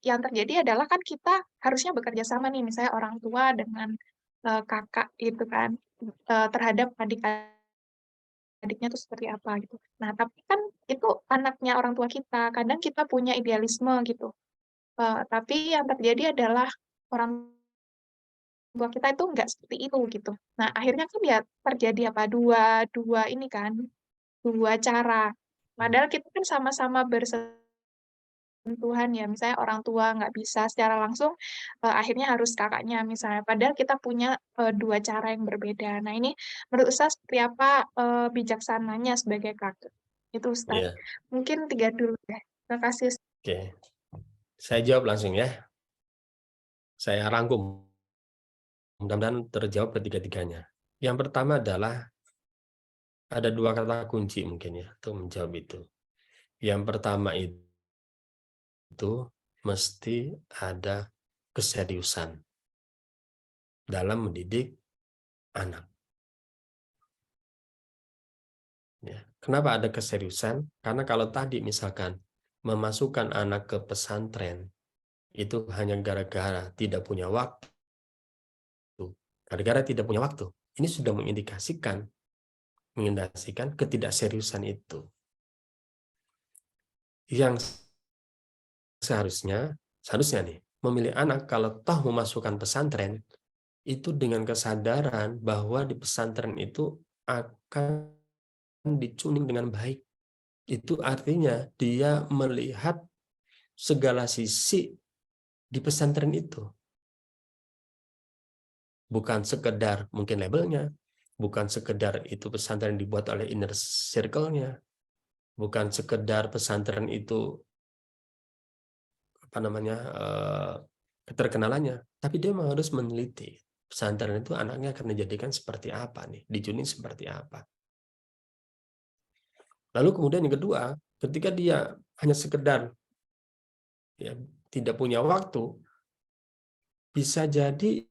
yang terjadi adalah kan kita harusnya bekerja sama nih, misalnya orang tua dengan, kakak gitu kan, terhadap adiknya tuh seperti apa gitu. Nah, tapi kan itu anaknya orang tua kita, kadang kita punya idealisme gitu, tapi yang terjadi adalah orang tua kita itu nggak seperti itu gitu. Nah, akhirnya kan ya terjadi apa, dua dua ini kan, 2 cara. Padahal kita kan sama-sama bersentuhan ya, misalnya orang tua nggak bisa secara langsung, akhirnya harus kakaknya misalnya, padahal kita punya, 2 cara yang berbeda. Nah, ini menurut Ustaz seperti apa, bijaksananya sebagai kakak? Itu Ustaz. Ya, Mungkin 3 dulu deh. Terima kasih. oke. Saya jawab langsung ya. Saya rangkum. Mudah-mudahan terjawab ketiga-tiganya. Yang pertama adalah ada 2 kata kunci mungkin ya untuk menjawab itu. Yang pertama itu mesti ada keseriusan dalam mendidik anak. Ya. Kenapa ada keseriusan? Karena kalau tadi misalkan memasukkan anak ke pesantren itu hanya gara-gara tidak punya waktu. Gara-gara tidak punya waktu. Ini sudah mengindikasikan ketidakseriusan itu. Yang seharusnya nih memilih anak kalau toh memasukkan pesantren itu dengan kesadaran bahwa di pesantren itu akan dicuning dengan baik. Itu artinya dia melihat segala sisi di pesantren itu. Bukan sekedar mungkin labelnya, bukan sekedar itu pesantren dibuat oleh inner circle-nya, bukan sekedar pesantren itu keterkenalannya, tapi dia harus meneliti pesantren itu anaknya akan dijadikan seperti apa nih, dicuning seperti apa. Lalu kemudian yang kedua, ketika dia hanya sekedar ya, tidak punya waktu, bisa jadi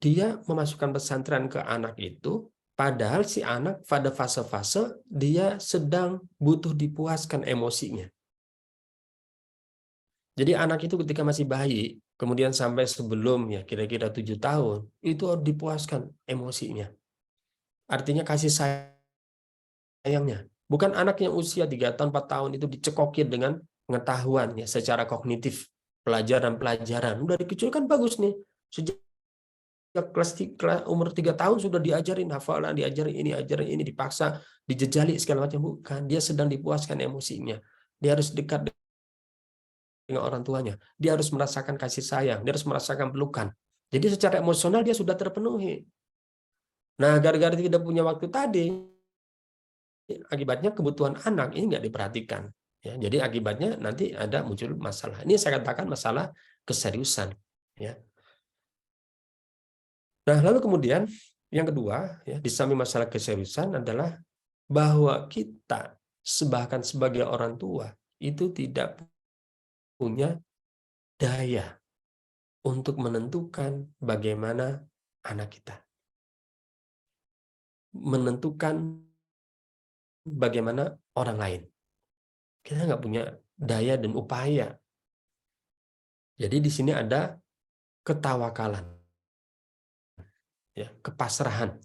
dia memasukkan pesantren ke anak itu, padahal si anak pada fase-fase dia sedang butuh dipuaskan emosinya. Jadi anak itu ketika masih bayi, kemudian sampai sebelum ya kira-kira 7 tahun, itu harus dipuaskan emosinya. Artinya kasih sayangnya. Bukan anak yang usia 3 tahun, 4 tahun itu dicekokin dengan pengetahuan ya secara kognitif, pelajaran-pelajaran. Udah dari kecil kan bagus nih. Sejak umur 3 tahun sudah diajarin hafalan, diajarin ini, dipaksa, dijejali segala macam. Bukan, dia sedang dipuaskan emosinya. Dia harus dekat dengan orang tuanya. Dia harus merasakan kasih sayang, dia harus merasakan pelukan. Jadi secara emosional dia sudah terpenuhi. Nah, gara-gara tidak punya waktu tadi, akibatnya kebutuhan anak ini nggak diperhatikan. Ya, jadi akibatnya nanti ada muncul masalah. Ini saya katakan masalah keseriusan. Ya. Nah, lalu kemudian yang kedua, ya, di samping masalah keseriusan adalah bahwa kita bahkan sebagai orang tua itu tidak punya daya untuk menentukan bagaimana anak kita, menentukan bagaimana orang lain. Kita nggak punya daya dan upaya. Jadi di sini ada ketawakalan, ya, kepasrahan.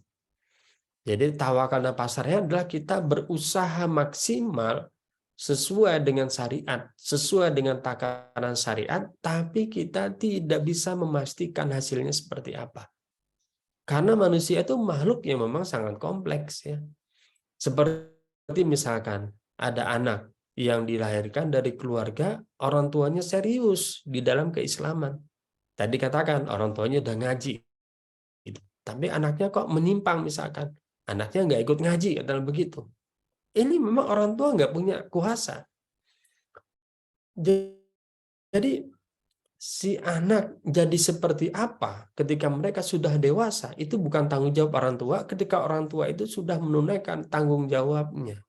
Jadi tawakal dan pasrahnya adalah kita berusaha maksimal sesuai dengan syariat, sesuai dengan takaran syariat, tapi kita tidak bisa memastikan hasilnya seperti apa. Karena manusia itu makhluk yang memang sangat kompleks, ya. Seperti misalkan ada anak yang dilahirkan dari keluarga orang tuanya serius di dalam keislaman. Tadi katakan orang tuanya udah ngaji, gitu. Tapi anaknya kok menyimpang misalkan, anaknya nggak ikut ngaji, katakan begitu. Ini memang orang tua nggak punya kuasa. Jadi si anak jadi seperti apa ketika mereka sudah dewasa, itu bukan tanggung jawab orang tua ketika orang tua itu sudah menunaikan tanggung jawabnya.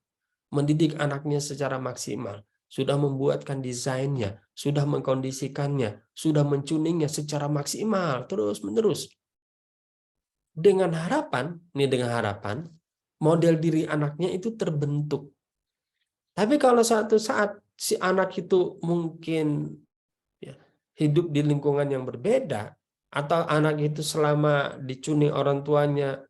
Mendidik anaknya secara maksimal, sudah membuatkan desainnya, sudah mengkondisikannya, sudah mentuningnya secara maksimal, terus-menerus. Dengan harapan model diri anaknya itu terbentuk. Tapi kalau suatu saat si anak itu mungkin, ya, hidup di lingkungan yang berbeda, atau anak itu selama dicuni orang tuanya,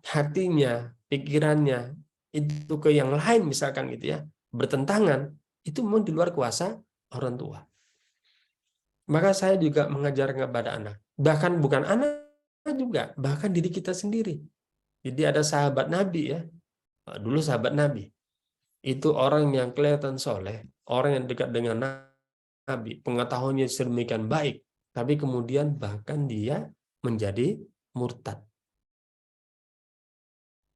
hatinya, pikirannya itu ke yang lain misalkan gitu, ya, bertentangan, itu memang di luar kuasa orang tua. Maka saya juga mengajarkan kepada anak, bahkan bukan anak juga, bahkan diri kita sendiri. Jadi ada sahabat Nabi, ya, dulu sahabat Nabi itu orang yang kelihatan soleh, orang yang dekat dengan Nabi, pengetahuannya sedemikian baik, tapi kemudian bahkan dia menjadi murtad.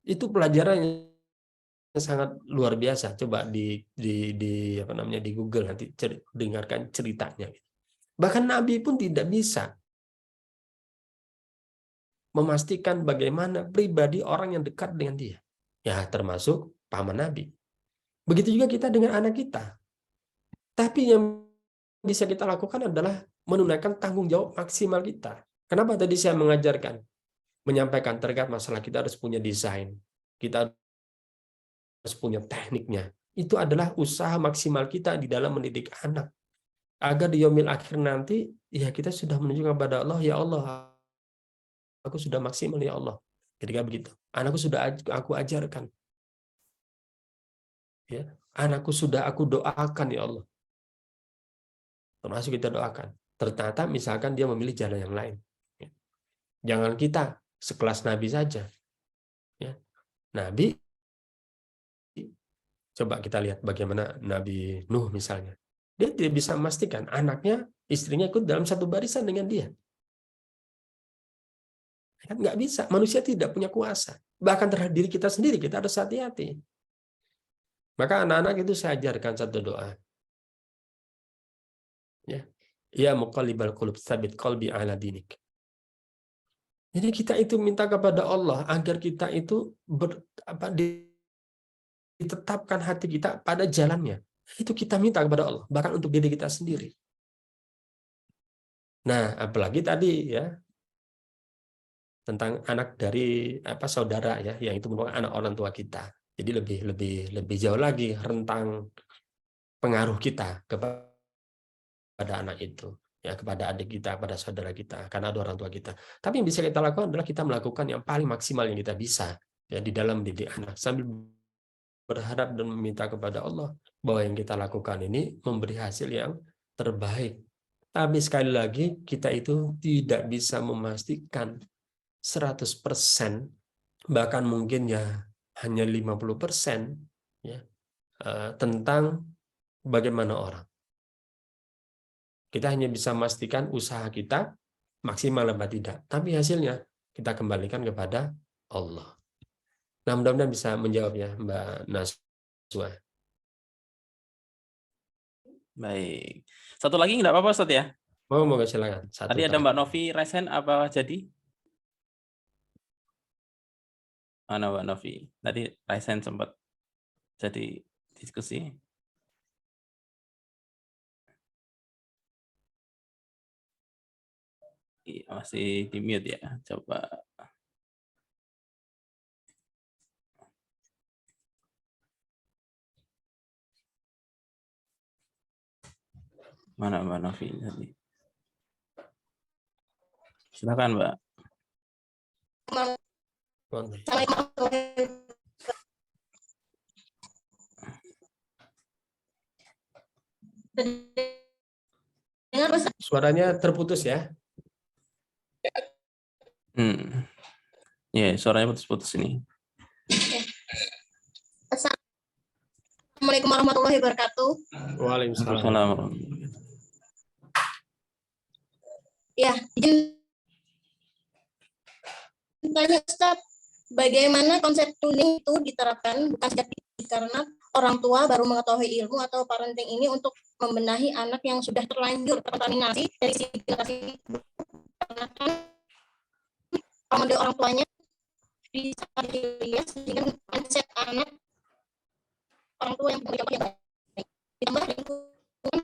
Itu pelajaran yang sangat luar biasa. Coba di Google nanti dengarkan ceritanya. Bahkan Nabi pun tidak bisa memastikan bagaimana pribadi orang yang dekat dengan dia. Ya, termasuk paman Nabi. Begitu juga kita dengan anak kita. Tapi yang bisa kita lakukan adalah menunaikan tanggung jawab maksimal kita. Kenapa tadi saya menyampaikan terkait masalah kita harus punya desain, kita harus punya tekniknya. Itu adalah usaha maksimal kita di dalam mendidik anak. Agar di yaumil akhir nanti, ya kita sudah menunjukkan kepada Allah, ya Allah, aku sudah maksimal, ya Allah. Ketika begitu, anakku sudah aku ajarkan. Ya, anakku sudah aku doakan, ya Allah. Termasuk kita doakan. Ternyata misalkan dia memilih jalan yang lain. Jangan kita sekelas Nabi saja. Ya. Nabi, coba kita lihat bagaimana Nabi Nuh misalnya. Dia tidak bisa memastikan anaknya, istrinya ikut dalam satu barisan dengan dia. Kan nggak bisa. Manusia tidak punya kuasa. Bahkan terhadap diri kita sendiri, kita harus hati-hati. Maka anak-anak itu saya ajarkan satu doa. Ya muqallibal qulub tsabit qalbi ala dinik. Jadi kita itu minta kepada Allah agar kita itu ditetapkan hati kita pada jalannya. Itu kita minta kepada Allah, bahkan untuk diri kita sendiri. Nah, apalagi tadi, ya, tentang anak dari saudara, ya, yang itu merupakan anak orang tua kita. Jadi lebih jauh lagi rentang pengaruh kita kepada anak itu, ya, kepada adik kita, pada saudara kita, karena ada orang tua kita. Tapi yang bisa kita lakukan adalah kita melakukan yang paling maksimal yang kita bisa, ya, di dalam mendidik anak, sambil berharap dan meminta kepada Allah bahwa yang kita lakukan ini memberi hasil yang terbaik. Tapi sekali lagi kita itu tidak bisa memastikan 100%, bahkan mungkin ya hanya 50%, ya, tentang bagaimana orang. Kita hanya bisa memastikan usaha kita maksimal apa tidak, tapi hasilnya kita kembalikan kepada Allah. Nah, mudah-mudahan bisa menjawab, ya, Mbak Naswa. Baik. Satu lagi nggak apa-apa, Ustaz, ya? Mau silakan. Tadi ada Mbak Novi Resen, apa jadi? Mana Mbak Novi? Tadi Raisen sempat jadi diskusi. Iya, masih di mute ya. Coba. Mana Mbak Novi tadi? Silakan Mbak. Suaranya terputus ya. Ya, suaranya putus-putus ini. Assalamualaikum warahmatullahi wabarakatuh. Waalaikumsalam. Waalaikumsalam. Ya, izin tanya Ustaz, bagaimana konsep tuning itu diterapkan bukan sejak karena orang tua baru mengetahui ilmu atau parenting ini untuk membenahi anak yang sudah terlanjur terkontaminasi dari sisi generasi, karena kan model orang tuanya bisa dilihat dengan konsep anak orang tua yang punya yang baik, ditambah lingkungan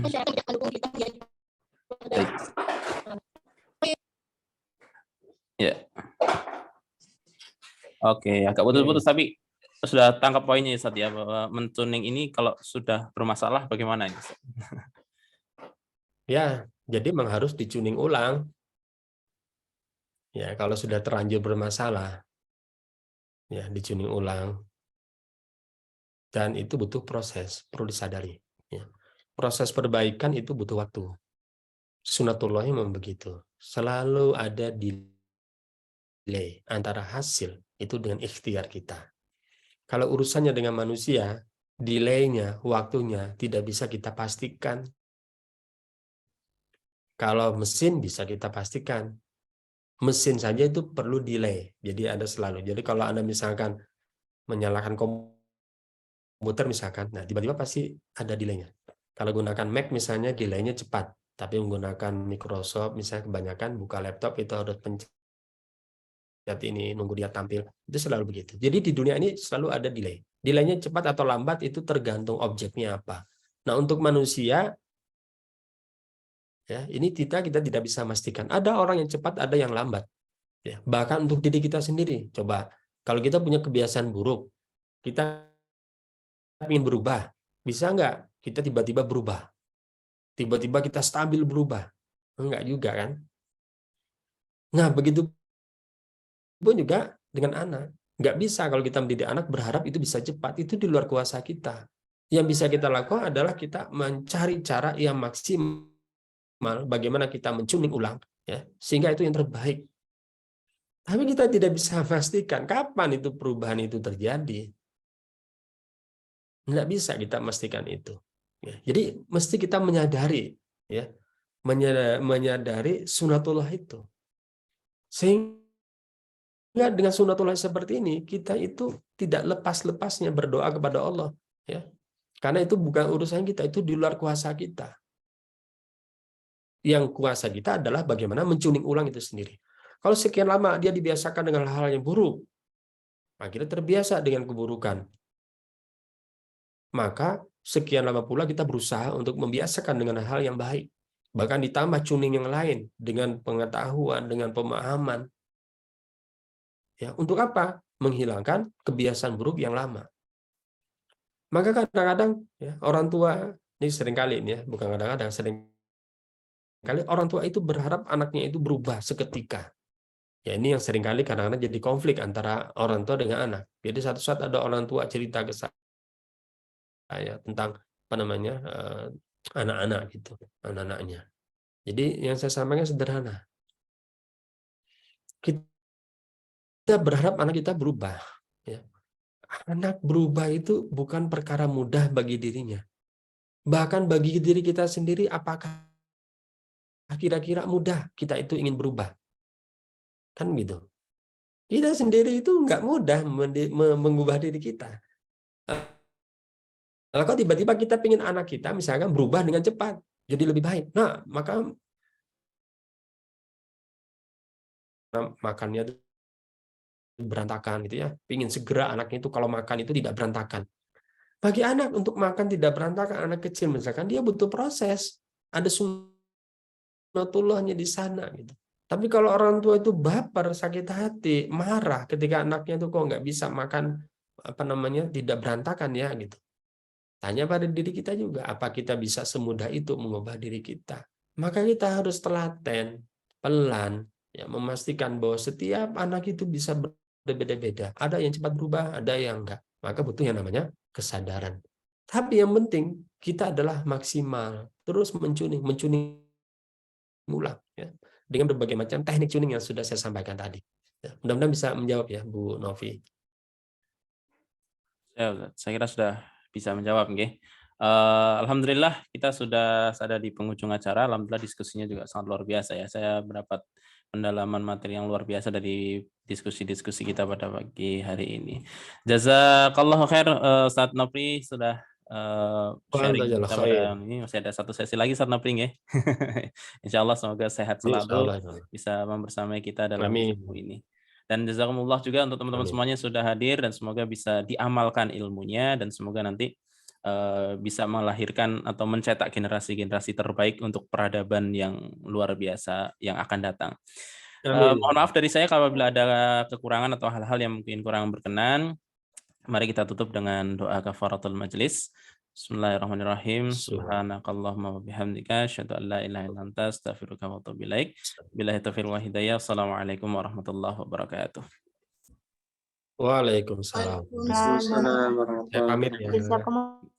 masyarakat yang mendukung kita menjadi Ya. Oke, agak putus-putus tapi sudah tangkap poinnya Ustaz ya, bahwa mentuning ini kalau sudah bermasalah bagaimana ini Ustaz? Ya, jadi memang harus dicuning ulang. Ya, kalau sudah terlanjur bermasalah, ya dicuning ulang. Dan itu butuh proses, perlu disadari. Ya. Proses perbaikan itu butuh waktu. Sunatullahnya memang begitu. Selalu ada delay antara hasil itu dengan ikhtiar kita. Kalau urusannya dengan manusia, delay-nya, waktunya tidak bisa kita pastikan. Kalau mesin bisa kita pastikan. Mesin saja itu perlu delay. Jadi ada selalu. Jadi kalau Anda misalkan menyalakan komputer misalkan, nah tiba-tiba pasti ada delay-nya. Kalau gunakan Mac misalnya delay-nya cepat. Tapi menggunakan Microsoft misalnya kebanyakan buka laptop itu harus pencet ini, nunggu dia tampil. Itu selalu begitu. Jadi di dunia ini selalu ada delay. Delay-nya cepat atau lambat itu tergantung objeknya apa. Nah, untuk manusia, ya ini kita tidak bisa memastikan. Ada orang yang cepat, ada yang lambat. Ya, bahkan untuk diri kita sendiri. Coba, kalau kita punya kebiasaan buruk, kita ingin berubah. Bisa nggak kita tiba-tiba berubah? Tiba-tiba kita stabil berubah? Enggak juga kan? Nah, begitu pun juga dengan anak. Nggak bisa kalau kita mendidik anak berharap itu bisa cepat. Itu di luar kuasa kita. Yang bisa kita lakukan adalah kita mencari cara yang maksimal. Bagaimana kita mencuning ulang. Ya, sehingga itu yang terbaik. Tapi kita tidak bisa memastikan kapan itu perubahan itu terjadi. Nggak bisa kita memastikan itu. Ya, jadi mesti kita menyadari. Ya, menyadari sunatullah itu. Sehingga dengan sunatullah seperti ini, kita itu tidak lepas-lepasnya berdoa kepada Allah. Ya. Karena itu bukan urusan kita, itu di luar kuasa kita. Yang kuasa kita adalah bagaimana mencuning ulang itu sendiri. Kalau sekian lama dia dibiasakan dengan hal-hal yang buruk, akhirnya terbiasa dengan keburukan. Maka sekian lama pula kita berusaha untuk membiasakan dengan hal yang baik. Bahkan ditambah tuning yang lain, dengan pengetahuan, dengan pemahaman. Ya, untuk apa? Menghilangkan kebiasaan buruk yang lama. Maka kadang-kadang ya, orang tua, ini seringkali ini ya, bukan kadang-kadang, seringkali orang tua itu berharap anaknya itu berubah seketika. Ya ini yang seringkali kadang-kadang jadi konflik antara orang tua dengan anak. Jadi satu saat ada orang tua cerita ke saya tentang apa namanya anak-anak gitu, anak-anaknya. Jadi yang saya sampaikan sederhana. Kita berharap anak kita berubah. Ya. Anak berubah itu bukan perkara mudah bagi dirinya. Bahkan bagi diri kita sendiri, apakah kira-kira mudah kita itu ingin berubah? Kan gitu. Kita sendiri itu nggak mudah mengubah diri kita. Kalau tiba-tiba kita ingin anak kita misalkan berubah dengan cepat, jadi lebih baik. Nah, maka makannya berantakan gitu ya, ingin segera anaknya itu kalau makan itu tidak berantakan. Bagi anak untuk makan tidak berantakan, anak kecil misalkan dia butuh proses, ada sunnatullahnya di sana gitu. Tapi kalau orang tua itu baper, sakit hati, marah ketika anaknya itu kok nggak bisa makan tidak berantakan ya gitu. Tanya pada diri kita juga, apa kita bisa semudah itu mengubah diri kita? Maka kita harus telaten, pelan, ya, memastikan bahwa setiap anak itu bisa berbeda-beda. Ada yang cepat berubah, ada yang enggak. Maka butuh yang namanya kesadaran. Tapi yang penting kita adalah maksimal, terus mencuning ulang, ya, dengan berbagai macam teknik tuning yang sudah saya sampaikan tadi. Ya, mudah-mudahan bisa menjawab ya, Bu Novi. Ya, Ustaz. Saya kira sudah bisa menjawab, nggih. Alhamdulillah kita sudah ada di penghujung acara. Alhamdulillah diskusinya juga sangat luar biasa ya. Saya mendapat pendalaman materi yang luar biasa dari diskusi-diskusi kita pada pagi hari ini. Jazakallahu khair, Ustaz Nopri sudah sharing kita pada ini. Masih ada satu sesi lagi, Ustaz Nopri, nggih. Insyaallah semoga sehat selalu, bisa membersamai kita dalam ilmu ini. Dan jazakumullah juga untuk teman-teman semuanya sudah hadir, dan semoga bisa diamalkan ilmunya, dan semoga nanti bisa melahirkan atau mencetak generasi-generasi terbaik untuk peradaban yang luar biasa yang akan datang. Mohon maaf dari saya kalau bila ada kekurangan atau hal-hal yang mungkin kurang berkenan. Mari kita tutup dengan doa kafaratul majlis. Bismillahirrahmanirrahim. Subhanakallahumma wa bihamdika asyhadu an la ilaha illa anta astaghfiruka wa atubu ilaik. Billahi taufiq wal hidayah. Assalamualaikum warahmatullahi wabarakatuh. Waalaikumsalam. Waalaikumsalam. Saya pamit ya.